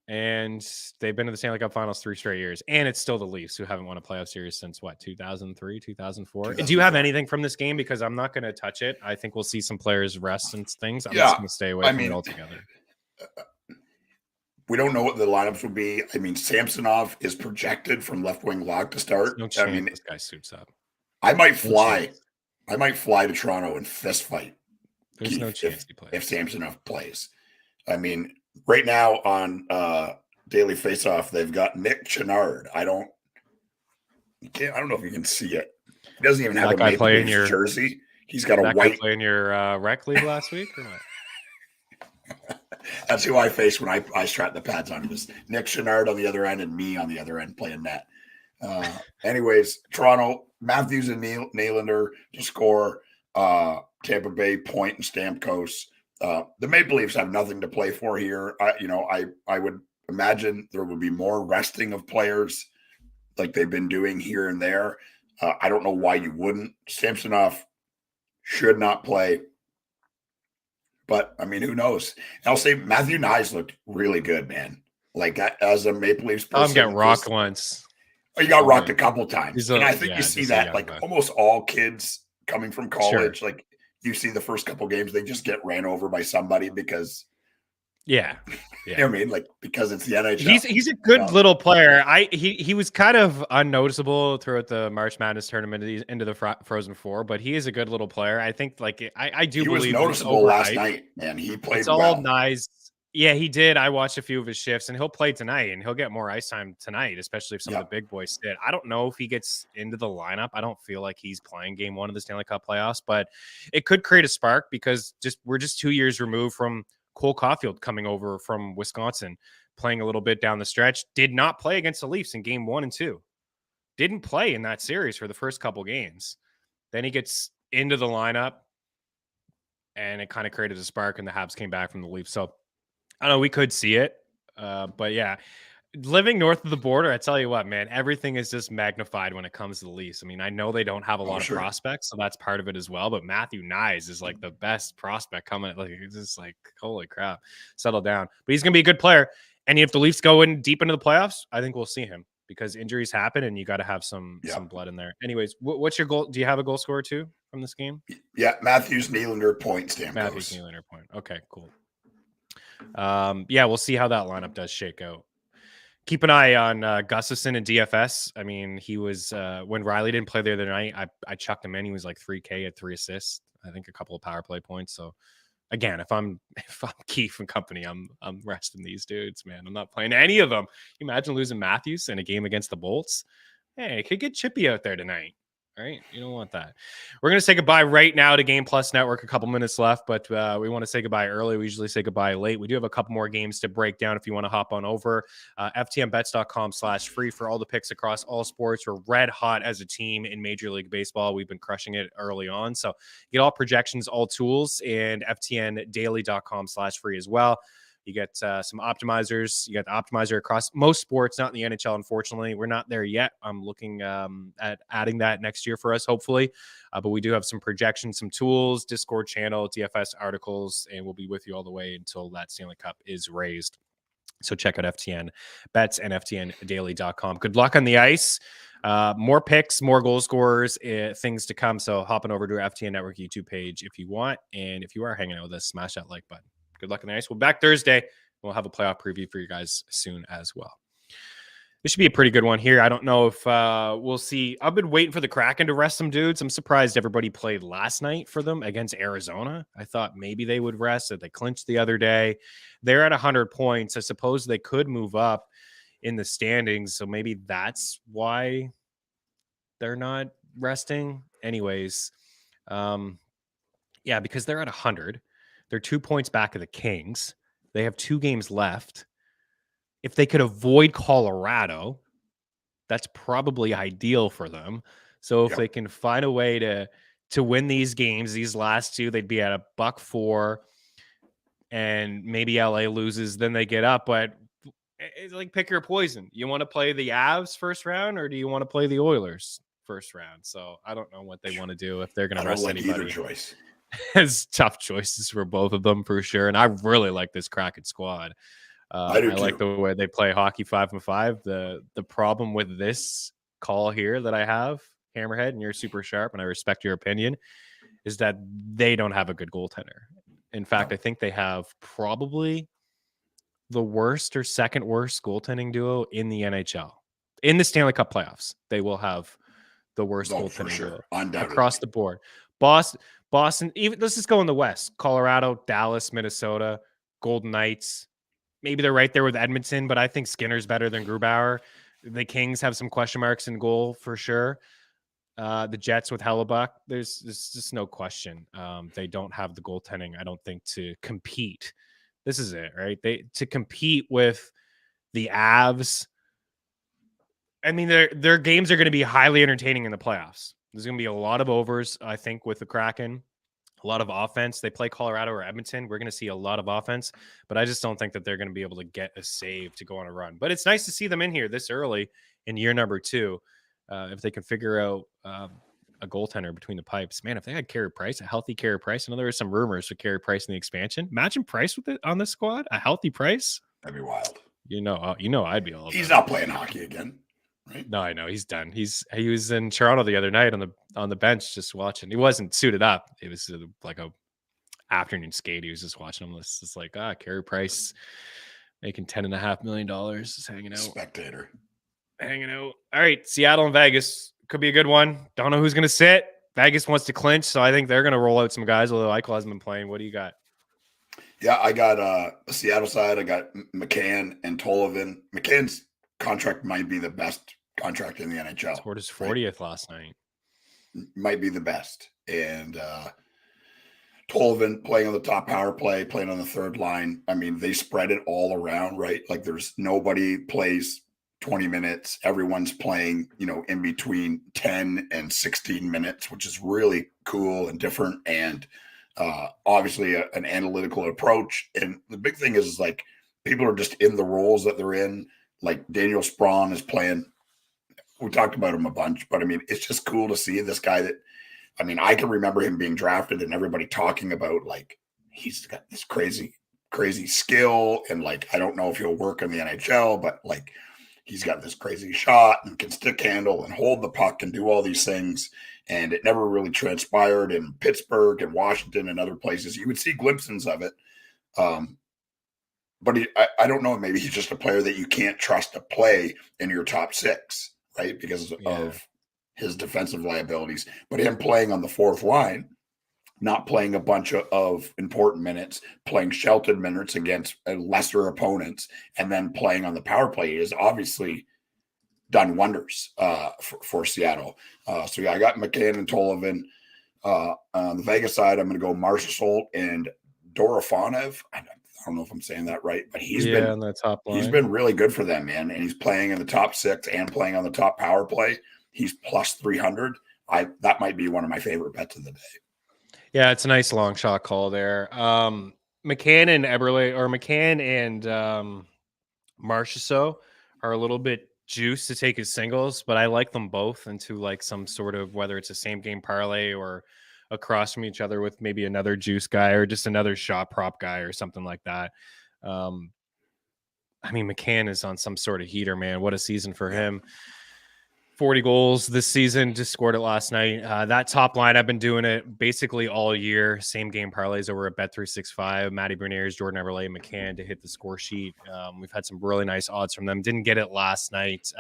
And they've been to the Stanley Cup Finals 3 straight years. And it's still the Leafs, who haven't won a playoff series since, 2003, 2004? Do you have anything from this game? Because I'm not going to touch it. I think we'll see some players rest and things. I'm just going to stay away from it altogether. We don't know what the lineups will be. I mean, Samsonov is projected from left wing lock to start. No chance this guy suits up. I might fly. I might fly to Toronto and fist fight. There's no chance he plays. If Samsonov plays. I mean, right now on Daily Faceoff, they've got Nick Chenard. I don't know if you can see it. He doesn't even have a Maple Leafs jersey. He's got a that white. guy playing your rec league last week or what? That's who I faced when I strapped the pads on. It was Nick Chenard on the other end and me on the other end playing net. Anyways, Toronto, Matthews and Nylander to score. Tampa Bay, Point, and Stamkos. The Maple Leafs have nothing to play for here. I would imagine there would be more resting of players like they've been doing here and there. I don't know why you wouldn't. Samsonov should not play. But, I mean, who knows? I'll say Matthew Nyes looked really good, man. Like, as a Maple Leafs person. I'm getting rocked once. Oh, you got rocked a couple times. And I think you see that, like, man. almost all kids coming from college. Sure. Like, you see the first couple games, they just get ran over by somebody because – yeah. You know what I mean? Like, because it's the NHL. He's a good little player. He was kind of unnoticeable throughout the March Madness tournament into the Frozen Four, but he is a good little player. I think, like, I do believe he was noticeable last night, man. He played it's well. all nice. Yeah, he did. I watched a few of his shifts, and he'll play tonight, and he'll get more ice time tonight, especially if some of the big boys sit. I don't know if he gets into the lineup. I don't feel like he's playing game one of the Stanley Cup playoffs, but it could create a spark because we're just 2 years removed from Cole Caulfield coming over from Wisconsin, playing a little bit down the stretch. Did not play against the Leafs in game 1 and 2. Didn't play in that series for the first couple games. Then he gets into the lineup, and it kind of created a spark, and the Habs came back from the Leafs. So I don't know. We could see it. But yeah, living north of the border, I tell you what, man, everything is just magnified when it comes to the Leafs. I mean, I know they don't have a lot of prospects, so that's part of it as well. But Matthew Nyes is like the best prospect coming. Like, it's just like, holy crap, settle down. But he's going to be a good player. And if the Leafs go in deep into the playoffs, I think we'll see him because injuries happen and you got to have some blood in there. Anyways, what's your goal? Do you have a goal scorer too from this game? Yeah, Matthews, Nylander, Point, Stamkos. Matthews, Nylander, Point. Okay, cool. Yeah, we'll see how that lineup does shake out. Keep an eye on Gustafsson and DFS. I mean, he was when Riley didn't play the other night, I chucked him in. He was like 3K at 3 assists. I think a couple of power play points. So again, if I'm Keefe and company, I'm resting these dudes, man. I'm not playing any of them. Can you imagine losing Matthews in a game against the Bolts? Hey, it could get chippy out there tonight. All right, you don't want that. We're going to say goodbye right now to Game Plus Network. A couple minutes left, but we want to say goodbye early. We usually say goodbye late. We do have a couple more games to break down if you want to hop on over. FTNBets.com/free for all the picks across all sports. We're red hot as a team in Major League Baseball. We've been crushing it early on. So get all projections, all tools, and FTNDaily.com/free as well. You get some optimizers. You got the optimizer across most sports, not in the NHL, unfortunately. We're not there yet. I'm looking at adding that next year for us, hopefully. But we do have some projections, some tools, Discord channel, DFS articles, and we'll be with you all the way until that Stanley Cup is raised. So check out FTN Bets and FTNDaily.com. Good luck on the ice. More picks, more goal scorers, things to come. So hopping over to our FTN Network YouTube page if you want. And if you are hanging out with us, smash that like button. Good luck on the ice. We'll be back Thursday. We'll have a playoff preview for you guys soon as well. This should be a pretty good one here. I don't know if we'll see. I've been waiting for the Kraken to rest some dudes. I'm surprised everybody played last night for them against Arizona. I thought maybe they would rest it. They clinched the other day. They're at 100 points. I suppose they could move up in the standings. So maybe that's why they're not resting. Anyways, yeah, because they're at 100. They're 2 points back of the Kings. They have 2 games left. If they could avoid Colorado, that's probably ideal for them. So if they can find a way to win these games, these last 2, they'd be at $1.04, and maybe LA loses, then they get up. But it's like pick your poison. You want to play the Avs first round, or do you want to play the Oilers first round? So I don't know what they want to do if they're going to rest anybody. Either choice. It's tough choices for both of them for sure. And I really like this Kraken squad. I like the way they play hockey 5-on-5. The problem with this call here that I have, Hammerhead, and you're super sharp, and I respect your opinion, is that they don't have a good goaltender. In fact, I think they have probably the worst or second worst goaltending duo in the NHL. In the Stanley Cup playoffs, they will have the worst goaltending duo across the board. Boston, even let's just go in the West. Colorado, Dallas, Minnesota, Golden Knights. Maybe they're right there with Edmonton, but I think Skinner's better than Grubauer. The Kings have some question marks in goal for sure. The Jets with Hellebuck, there's just no question. They don't have the goaltending, I don't think, to compete. This is it, right? To compete with the Avs. I mean, their games are going to be highly entertaining in the playoffs. There's going to be a lot of overs, I think, with the Kraken. A lot of offense. They play Colorado or Edmonton. We're going to see a lot of offense, but I just don't think that they're going to be able to get a save to go on a run. But it's nice to see them in here this early in year number 2. If they can figure out a goaltender between the pipes, man, if they had Carey Price, a healthy Carey Price, I know there were some rumors for Carey Price in the expansion. Imagine Price with it on this squad, a healthy Price. That'd be wild. You know, I'd be all about He's not playing hockey again. Right? No, I know he's done. He was in Toronto the other night on the bench just watching. He wasn't suited up. It was like a afternoon skate. He was just watching them. It's just like Carey Price making $10.5 million, just hanging out. Spectator, hanging out. All right, Seattle and Vegas could be a good one. Don't know who's going to sit. Vegas wants to clinch, so I think they're going to roll out some guys. Although Eichel hasn't been playing. What do you got? Yeah, I got the Seattle side. I got McCann and Tollivan. McCann's contract might be the best contract in the NHL. Scored his 40th last night. Might be the best. And Tollivan playing on the top power play, playing on the third line. I mean, they spread it all around, right? Like there's nobody plays 20 minutes. Everyone's playing, in between 10 and 16 minutes, which is really cool and different. And obviously an analytical approach. And the big thing is like people are just in the roles that they're in. Like Daniel Sprong is playing. We talked about him a bunch, but I mean, it's just cool to see this guy that, I mean, I can remember him being drafted and everybody talking about like, he's got this crazy, crazy skill. And like, I don't know if he'll work in the NHL, but like, he's got this crazy shot and can stick handle and hold the puck and do all these things. And it never really transpired in Pittsburgh and Washington and other places. You would see glimpses of it. But I don't know, maybe he's just a player that you can't trust to play in your top 6, right? Because of his defensive liabilities. But him playing on the fourth line, not playing a bunch of important minutes, playing sheltered minutes against lesser opponents, and then playing on the power play is obviously done wonders for Seattle. So yeah, I got McCann and Tollivan. On the Vegas side, I'm going to go Marchessault and Dorofanov. I don't know if I'm saying that right, but he's been on the top line. He's been really good for them, man. And he's playing in the top 6 and playing on the top power play. He's plus 300. That might be one of my favorite bets of the day. Yeah, it's a nice long shot call there. McCann and Eberle, or McCann and Marchessault are a little bit juiced to take his singles, but I like them both into like some sort of, whether it's a same game parlay or across from each other with maybe another juice guy or just another shot prop guy or something like that. I mean, McCann is on some sort of heater, man. What a season for him. 40 goals this season, just scored it last night. That top line, I've been doing it basically all year. Same game parlays over at Bet365. Matty Beniers, Jordan Eberle, McCann to hit the score sheet. We've had some really nice odds from them. Didn't get it last night.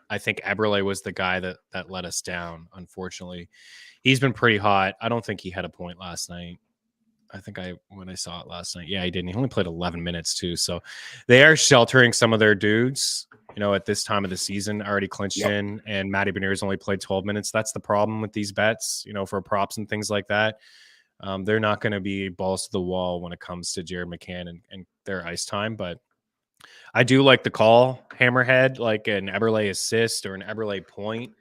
I think Eberle was the guy that let us down, unfortunately. He's been pretty hot. I don't think he had a point last night. I think when I saw it last night, he didn't. He only played 11 minutes too. So they are sheltering some of their dudes, at this time of the season, already clinched in, and Matty Beniers only played 12 minutes. That's the problem with these bets, for props and things like that. They're not going to be balls to the wall when it comes to Jared McCann and their ice time, but I do like the call, Hammerhead, like an Eberle assist or an Eberle point.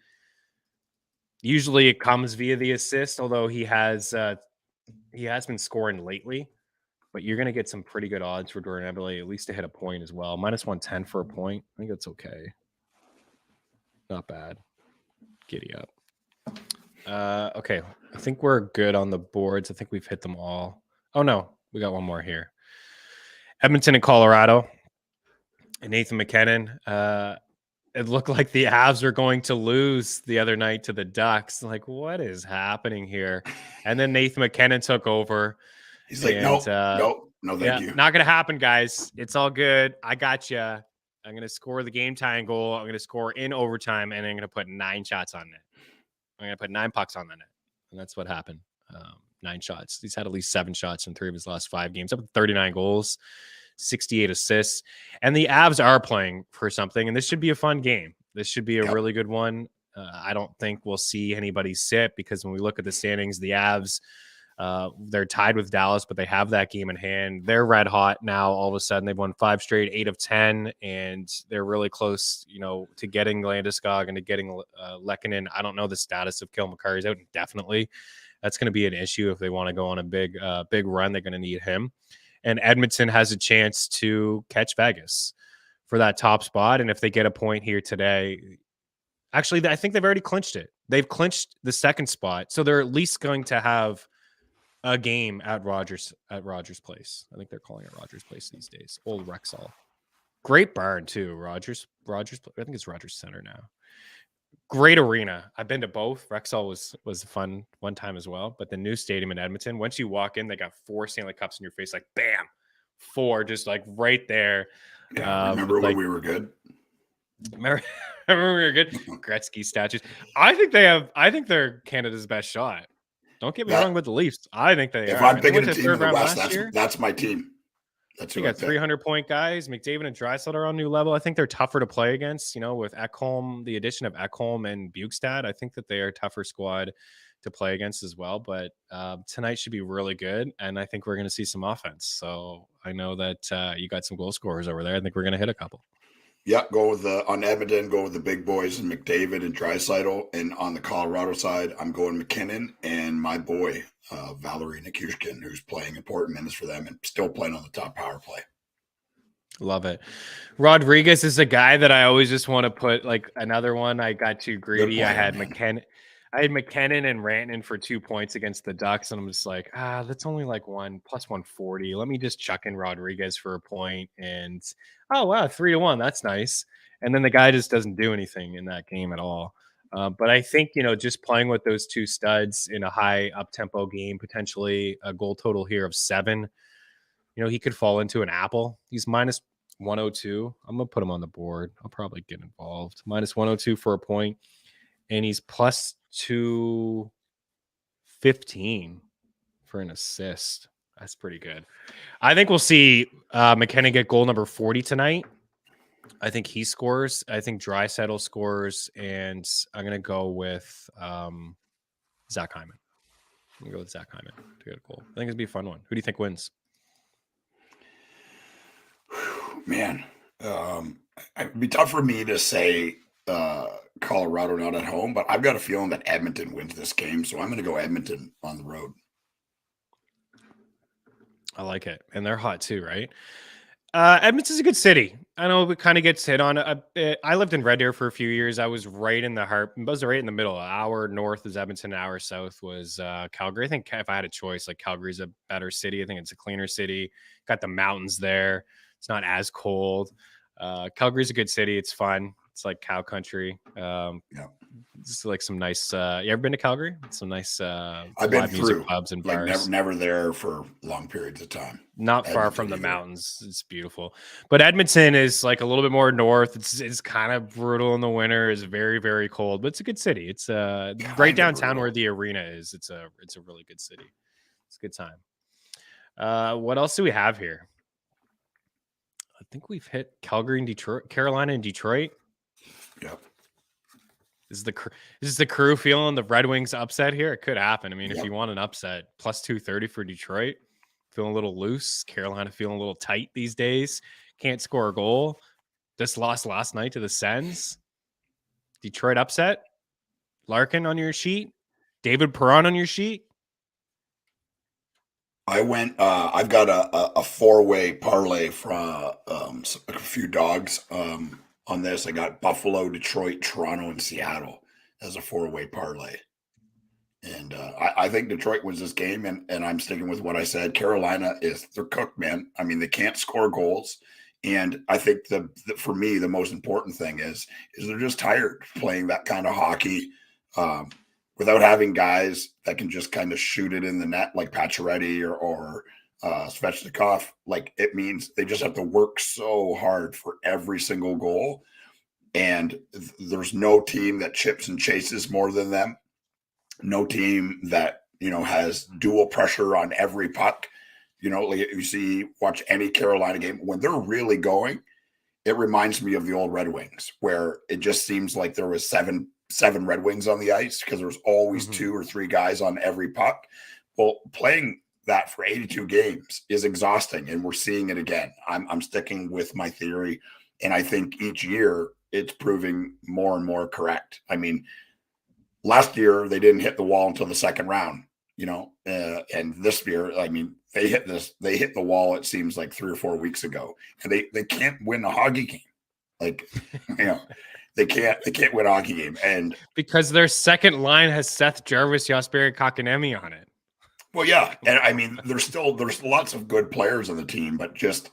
Usually it comes via the assist, although he has been scoring lately. But you're going to get some pretty good odds for Jordan Eberle, at least to hit a point as well. Minus 110 for a point. I think that's okay. Not bad. Giddy up. Okay. I think we're good on the boards. I think we've hit them all. Oh, no. We got one more here. Edmonton and Colorado. And Nathan McKinnon. It looked like the Avs were going to lose the other night to the Ducks. Like, what is happening here? And then Nathan McKinnon took over. He's like, no, thank you. Not going to happen, guys. It's all good. I got you. I'm going to score the game tying goal. I'm going to score in overtime, and I'm going to put 9 shots on net. I'm going to put 9 pucks on the net. And that's what happened. 9 shots. He's had at least 7 shots in 3 of his last 5 games. Up with 39 goals, 68 assists. And the Avs are playing for something, and this should be a fun game. This should be a really good one. I don't think we'll see anybody sit, because when we look at the standings, the Avs, they're tied with Dallas, but they have that game in hand. They're red hot now. All of a sudden, they've won 5 straight, 8 of 10, and they're really close, to getting Landeskog and to getting Lehkonen. I don't know the status of Kale McCarr. He's out indefinitely. That's going to be an issue if they want to go on a big run. They're going to need him. And Edmonton has a chance to catch Vegas for that top spot. And if they get a point here today, actually, I think they've already clinched it. They've clinched the second spot. So they're at least going to have a game at Rogers Place. I think they're calling it Rogers Place these days. Old Rexall. Great barn too. Rogers. I think it's Rogers Center now. Great arena. I've been to both. Rexall was fun one time as well. But the new stadium in Edmonton, once you walk in, they got 4 Stanley Cups in your face. Like, bam, 4, just like right there. Yeah, remember when we were good? Remember we were good? Gretzky statues. I think they're Canada's best shot. Don't get me wrong with the Leafs. I think they if are. I'm picking a team in the West, that's my team. That's you got 300-point guys. McDavid and Draisaitl are on a new level. I think they're tougher to play against. With Ekholm, the addition of Ekholm and Bukestad, I think that they are a tougher squad to play against as well. But tonight should be really good, and I think we're going to see some offense. So I know that you got some goal scorers over there. I think we're going to hit a couple. Yeah, go with on Edmonton, go with the big boys and McDavid and Draisaitl. And on the Colorado side, I'm going McKinnon and my boy, Valerie Nichushkin, who's playing important minutes for them and still playing on the top power play. Love it. Rodriguez is a guy that I always just want to put like another one. I got too greedy. I had McKinnon and Rantanen for 2 points against the Ducks, and I'm just like, that's only like plus 140. Let me just chuck in Rodriguez for a point, and oh wow, 3-1. That's nice. And then the guy just doesn't do anything in that game at all. But I think just playing with those 2 studs in a high up tempo game, potentially a goal total here of 7. He could fall into an apple. He's minus 102. I'm gonna put him on the board. I'll probably get involved. Minus 102 for a point. And he's plus 215 for an assist. That's pretty good. I think we'll see McKinnon get goal number 40 tonight. I think he scores. I think Draisaitl scores. And I'm going to go with Zach Hyman. I'm going to go with Zach Hyman to get a goal. I think it's going to be a fun one. Who do you think wins? Man, it'd be tough for me to say Colorado not at home, but I've got a feeling that Edmonton wins this game, so I'm going to go Edmonton on the road. I like it, and they're hot too, right? Edmonton's a good city. I know it kind of gets hit on a bit. I lived in Red Deer for a few years. I was right in the heart. I was right in the middle. An hour north is Edmonton, an hour south was Calgary. I think if I had a choice, like Calgary's a better city. I think it's a cleaner city. Got the mountains there. It's not as cold. Calgary's a good city. It's fun. It's like cow country. Yeah. It's like some nice. You ever been to Calgary? Some nice. I've been through pubs and bars. Like never there for long periods of time. Not far from the mountains. It's beautiful. But Edmonton is like a little bit more north. It's kind of brutal in the winter. It's very, very cold, but it's a good city. It's right downtown where the arena is. It's a really good city. It's a good time. What else do we have here? I think we've hit Calgary and Detroit, Carolina and Detroit. Yep. Is the crew feeling the Red Wings upset here? It could happen. I mean, if you want an upset, plus 230 for Detroit, feeling a little loose. Carolina feeling a little tight these days. Can't score a goal. Just lost last night to the Sens. Detroit upset. Larkin on your sheet. David Perron on your sheet. I went. I've got a 4-way parlay from a few dogs. On this, I got Buffalo, Detroit, Toronto, and Seattle as a 4-way parlay. And I think Detroit wins this game, and I'm sticking with what I said. Carolina they're cooked, man. I mean, they can't score goals. And I think for me, the most important thing is they're just tired playing that kind of hockey without having guys that can just kind of shoot it in the net like Pacioretty or Svechnikov. Like, it means they just have to work so hard for every single goal. And there's no team that chips and chases more than them. No team that, has dual pressure on every puck. Like watch any Carolina game when they're really going. It reminds me of the old Red Wings, where it just seems like there was 7 7 Red Wings on the ice because there's always 2 or 3 guys on every puck. Well, playing that for 82 games is exhausting, and we're seeing it again. I'm sticking with my theory, and I think each year it's proving more and more correct. I mean, last year they didn't hit the wall until the second round, and this year, I mean, they hit the wall, it seems like 3 or 4 weeks ago, and they can't win a hockey game. Like, they can't win a hockey game, and because their second line has Seth Jarvis, Jesperi Kotkaniemi on it. Well, yeah, and I mean, there's lots of good players on the team, but just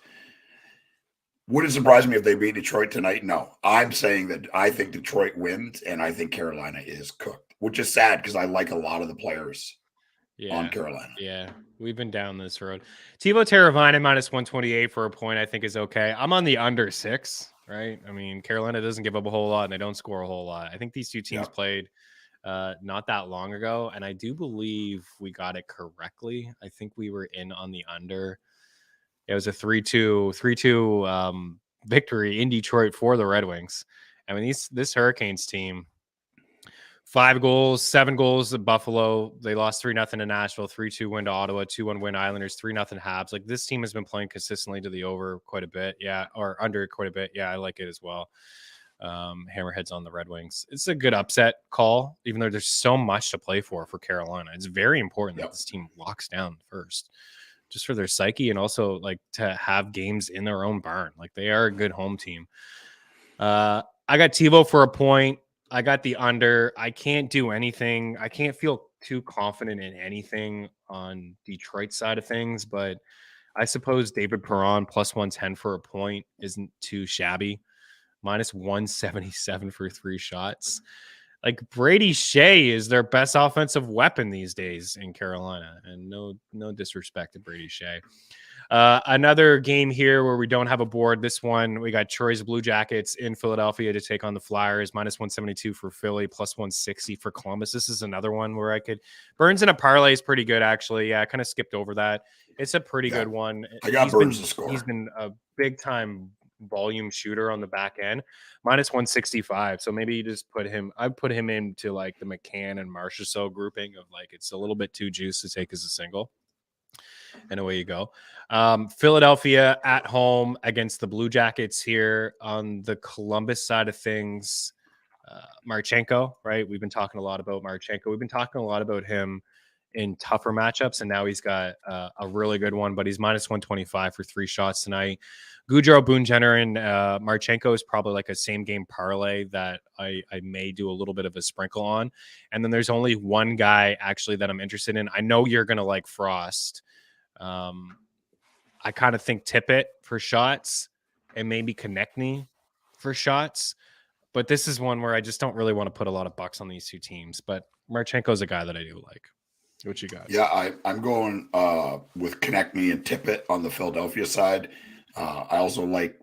would it surprise me if they beat Detroit tonight? No, I'm saying that I think Detroit wins, and I think Carolina is cooked, which is sad because I like a lot of the players on Carolina. Yeah, we've been down this road. Teuvo Teravainen minus 128 for a point, I think is okay. I'm on the under 6. Right? I mean, Carolina doesn't give up a whole lot, and they don't score a whole lot. I think these two teams played not that long ago, and I do believe we got it correctly. I think we were in on the under. It was a 3-2 victory in Detroit for the Red Wings. I mean, this Hurricanes team, 5 goals, 7 goals at Buffalo. They lost 3-0 to Nashville, 3-2 win to Ottawa, 2-1 win Islanders, 3-0 Habs. Like, this team has been playing consistently to the over quite a bit. Yeah. Or under quite a bit. Yeah. I like it as well. Hammerheads on the Red Wings. It's a good upset call, even though there's so much to play for Carolina. It's very important that this team locks down first, just for their psyche, and also like to have games in their own barn. Like, they are a good home team. I got TiVo for a point. I got the under. I can't do anything. I can't feel too confident in anything on Detroit's side of things, but I suppose David Perron plus 110 for a point isn't too shabby. Minus 177 for 3 shots. Like, Brady Shea is their best offensive weapon these days in Carolina, and no disrespect to Brady Shea. Another game here where we don't have a board. This one, we got Troy's Blue Jackets in Philadelphia to take on the Flyers. Minus 172 for Philly, plus 160 for Columbus. This is another one where Burns in a parlay is pretty good, actually. Yeah, I kind of skipped over that. It's a pretty good one. I got Burns to score. He's been a big-time volume shooter on the back end. Minus 165. So maybe you just I'd put him into like the McCann and Marchessault grouping of like, it's a little bit too juice to take as a single. And away you go. Philadelphia at home against the Blue Jackets here. On the Columbus side of things, Marchenko, right? We've been talking a lot about Marchenko. We've been talking a lot about him in tougher matchups, and now he's got a really good one, but he's minus 125 for 3 shots tonight. Gaudreau, Boone-Jenner, and Marchenko is probably like a same-game parlay that I may do a little bit of a sprinkle on. And then there's only one guy, actually, that I'm interested in. I know you're going to like Frost. I kind of think Tippett for shots and maybe Konechny for shots. But this is one where I just don't really want to put a lot of bucks on these two teams. But Marchenko's a guy that I do like. What you got? Yeah, I'm going with Konechny and Tippett on the Philadelphia side. I also like,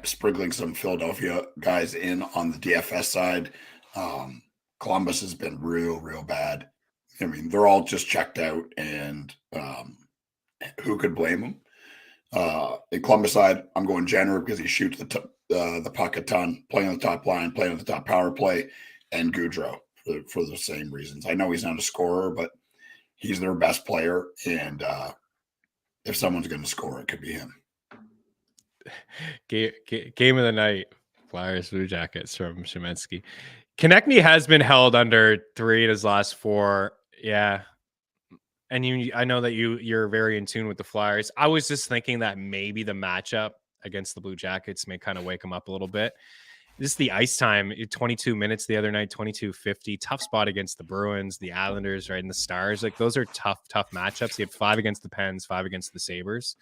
sprinkling some Philadelphia guys in on the DFS side. Columbus has been real bad. I mean, they're all just checked out, and who could blame them? The Columbus side, I'm going Jenner because he shoots the puck a ton, playing on the top line, playing on the top power play, and Gaudreau for the same reasons. I know he's not a scorer, but he's their best player, and if someone's going to score, it could be him. Game of the night, Flyers Blue Jackets from Shemensky. Konechny has been held under 3 in his last 4. Yeah. And I know that you're very in tune with the Flyers. I was just thinking that maybe the matchup against the Blue Jackets may kind of wake them up a little bit. This is the ice time, 22 minutes the other night, 22:50. Tough spot against the Bruins, the Islanders, right, and the Stars. Like, those are tough matchups. You have 5 against the Pens, 5 against the Sabres.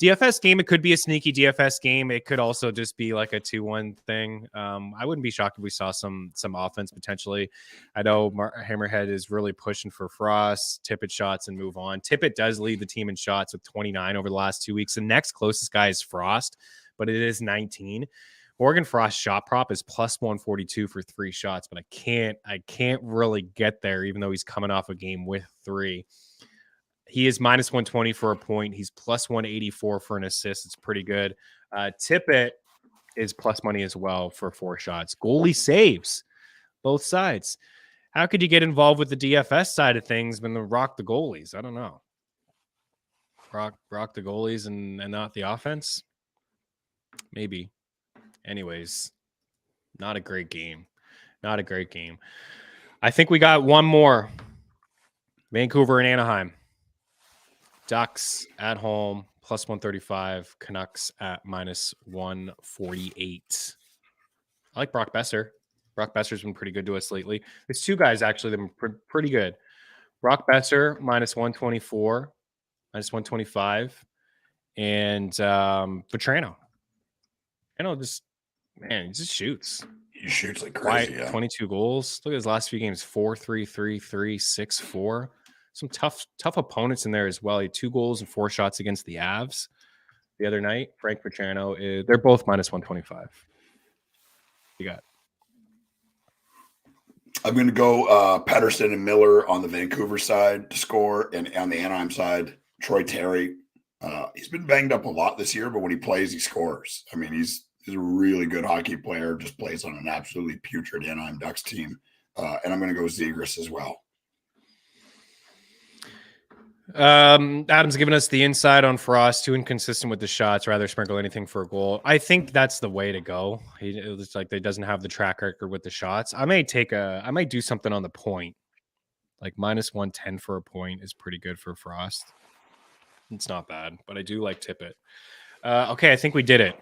DFS game, it could be a sneaky DFS game. It could also just be like a 2-1 thing. I wouldn't be shocked if we saw some offense potentially. I know Hammerhead is really pushing for Frost, Tippett shots, and move on. Tippett does lead the team in shots with 29 over the last 2 weeks. The next closest guy is Frost, but it is 19. Morgan Frost shot prop is plus 142 for 3 shots, but I can't really get there, even though he's coming off a game with 3. He is minus 120 for a point. He's plus 184 for an assist. It's pretty good. Tippett is plus money as well for 4 shots. Goalie saves. Both sides. How could you get involved with the DFS side of things when rock the goalies? I don't know. Rock the goalies and not the offense? Maybe. Anyways, not a great game. Not a great game. I think we got one more. Vancouver and Anaheim. Ducks at home, plus 135. Canucks at minus 148. I like Brock Besser. Brock Besser's been pretty good to us lately. There's two guys actually that have been pretty good. Brock Besser, minus 124, minus 125. And Vetrano. Just, man, he just shoots. He shoots like crazy. Yeah. 22 goals. Look at his last few games: 4-3, 3-3, 6-4. Some tough opponents in there as well. He had 2 goals and 4 shots against the Avs the other night. Frank Vetrano, they're both minus 125. You got. I'm going to go Pettersson and Miller on the Vancouver side to score, and on the Anaheim side, Troy Terry. He's been banged up a lot this year, but when he plays, he scores. I mean, he's a really good hockey player, just plays on an absolutely putrid Anaheim Ducks team. And I'm going to go Zegras as well. Adam's given us the inside on Frost, too inconsistent with the shots, rather sprinkle anything for a goal. I think that's the way to go. It's like they doesn't have the track record with the shots. I might do something on the point. Like minus 110 for a point is pretty good for Frost. It's not bad, but I do like Tippett. Okay, I think we did it.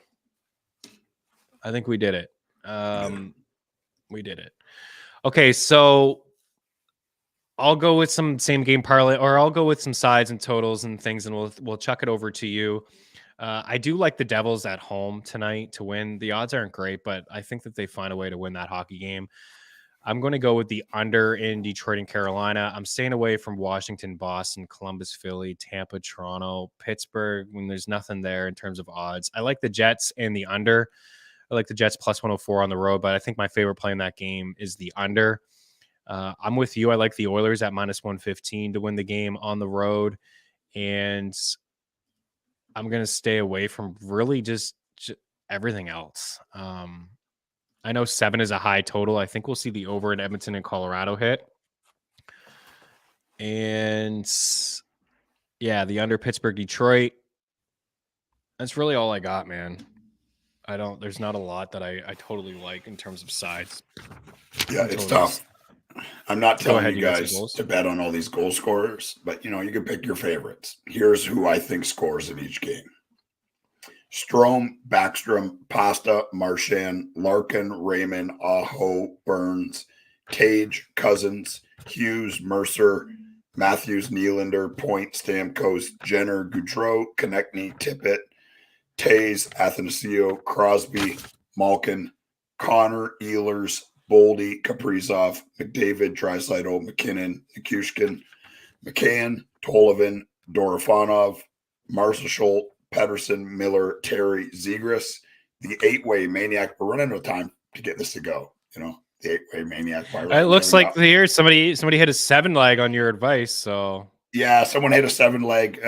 We did it. Okay, so I'll go with some same game parlay, or I'll go with some sides and totals and things, and we'll chuck it over to you. I do like the Devils at home tonight to win. The odds aren't great, but I think that they find a way to win that hockey game. I'm going to go with the under in Detroit and Carolina. I'm staying away from Washington, Boston, Columbus, Philly, Tampa, Toronto, Pittsburgh, when there's nothing there in terms of odds. I like the Jets and the under. I like the Jets plus 104 on the road, but I think my favorite play in that game is the under. I'm with you. I like the Oilers at minus 115 to win the game on the road. And I'm going to stay away from really just everything else. I know 7 is a high total. I think we'll see the over in Edmonton and Colorado hit. And yeah, the under Pittsburgh, Detroit. That's really all I got, man. There's not a lot that I totally like in terms of sides. Yeah, it's tough. I'm not telling you guys to bet on all these goal scorers, but you can pick your favorites. Here's who I think scores in each game. Strome, Backstrom, Pasta, Marchand, Larkin, Raymond, Aho, Burns, Tage, Cousins, Hughes, Mercer, Matthews, Nylander, Point, Stamkos, Jenner, Goudreau, Konechny, Tippett, Tays, Athanasio, Crosby, Malkin, Connor, Ehlers, Boldy, Kaprizov, McDavid, Draisaitl, McKinnon, Nichushkin, McCann, Tolivin, Dorofanov, Marshall, Pettersson, Miller, Terry, Zegras, the 8-way maniac. We're running out of time to get this to go. The 8-way maniac. It looks like here somebody hit a 7 leg on your advice. So yeah, someone hit a 7 leg.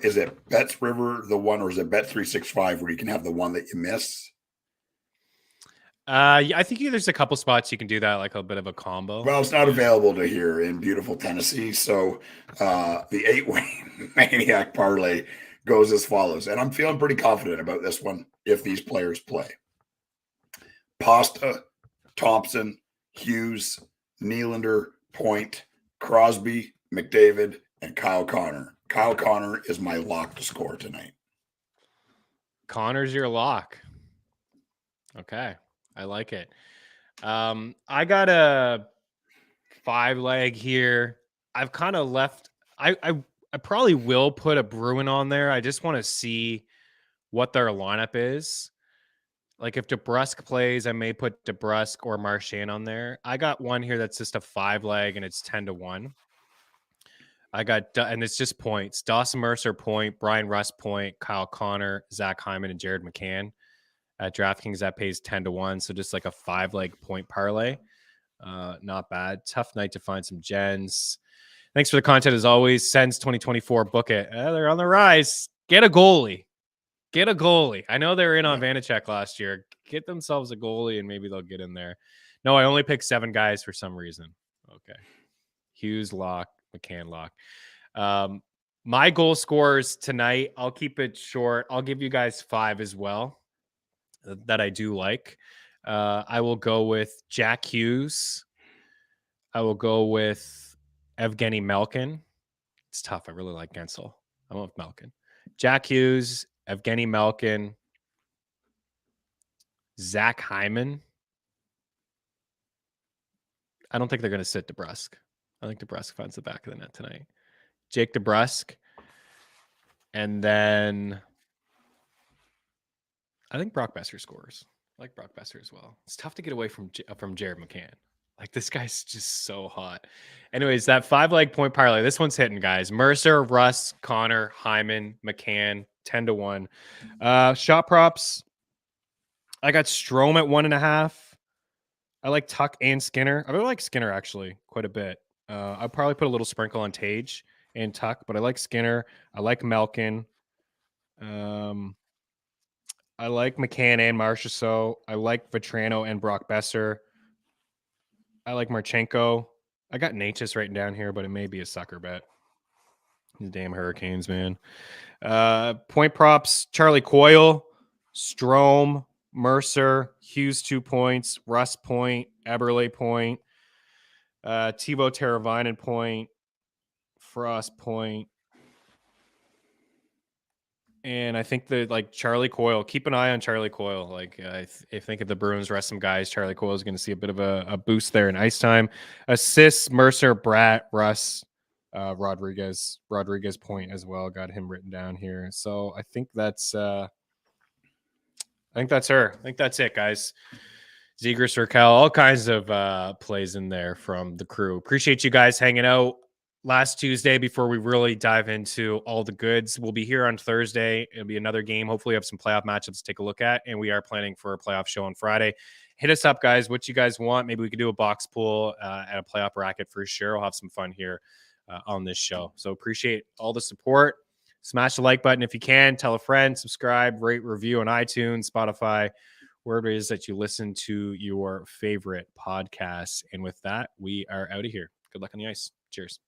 Is it Bets River the one, or is it Bet 365 where you can have the one that you miss? I think there's a couple spots you can do that, like a bit of a combo. Well, it's not available to here in beautiful Tennessee. So the 8-way maniac parlay goes as follows. And I'm feeling pretty confident about this one if these players play. Pasta, Thompson, Hughes, Nylander, Point, Crosby, McDavid, and Kyle Connor. Kyle Connor is my lock to score tonight. Connor's your lock. Okay. I like it. I got a 5 leg here. I've kind of left. I probably will put a Bruin on there. I just want to see what their lineup is. Like if DeBrusk plays, I may put DeBrusk or Marchand on there. I got one here that's just a 5 leg and it's 10-1. And it's just points. Dawson Mercer point, Brian Rust point, Kyle Connor, Zach Hyman, and Jared McCann. At DraftKings, that pays 10-1. So just like a 5-leg point parlay. Not bad. Tough night to find some gens. Thanks for the content as always. Sens 2024, book it. They're on the rise. Get a goalie. I know they were in on Vanacek last year. Get themselves a goalie and maybe they'll get in there. No, I only picked 7 guys for some reason. Okay. Hughes, Lock, McCann, Lock. My goal scorers tonight, I'll keep it short. I'll give you guys 5 as well that I do like. I will go with Jack Hughes. I will go with Evgeny Malkin. It's tough. I really like Gensel. I love Malkin. Jack Hughes, Evgeny Malkin, Zach Hyman. I don't think they're going to sit DeBrusque. I think DeBrusque finds the back of the net tonight. Jake DeBrusque. And then I think Brock Besser scores. I like Brock Besser as well. It's tough to get away from Jared McCann. Like, this guy's just so hot. Anyways, that 5-leg point parlay, this one's hitting, guys. Mercer, Russ, Connor, Hyman, McCann, 10-1. Shot props. I got Strome at 1.5. I like Tuck and Skinner. I really like Skinner, actually, quite a bit. I'll probably put a little sprinkle on Tage and Tuck, but I like Skinner. I like Malkin. I like McCann and Marchessault. I like Vetrano and Brock Besser. I like Marchenko. I got Natchez written down here, but it may be a sucker bet. These damn Hurricanes, man. Point props, Charlie Coyle, Strome, Mercer, Hughes 2 points, Russ point, Eberle point, Teuvo Teravainen point, Frost point. And I think that, like, Charlie Coyle, keep an eye on Charlie Coyle. Like, I think if the Bruins rest some guys, Charlie Coyle is going to see a bit of a boost there in ice time. Assists, Mercer, Bratt, Russ, Rodriguez point as well. Got him written down here. So I think that's her. I think that's it, guys. Zegras, Raquel, all kinds of plays in there from the crew. Appreciate you guys hanging out. Last Tuesday, before we really dive into all the goods, we'll be here on Thursday. It'll be another game. Hopefully, have some playoff matchups to take a look at, and we are planning for a playoff show on Friday. Hit us up, guys. What you guys want? Maybe we could do a box pool at a playoff bracket for sure. We'll have some fun here on this show. So appreciate all the support. Smash the like button if you can. Tell a friend. Subscribe, rate, review on iTunes, Spotify, wherever it is that you listen to your favorite podcasts. And with that, we are out of here. Good luck on the ice. Cheers.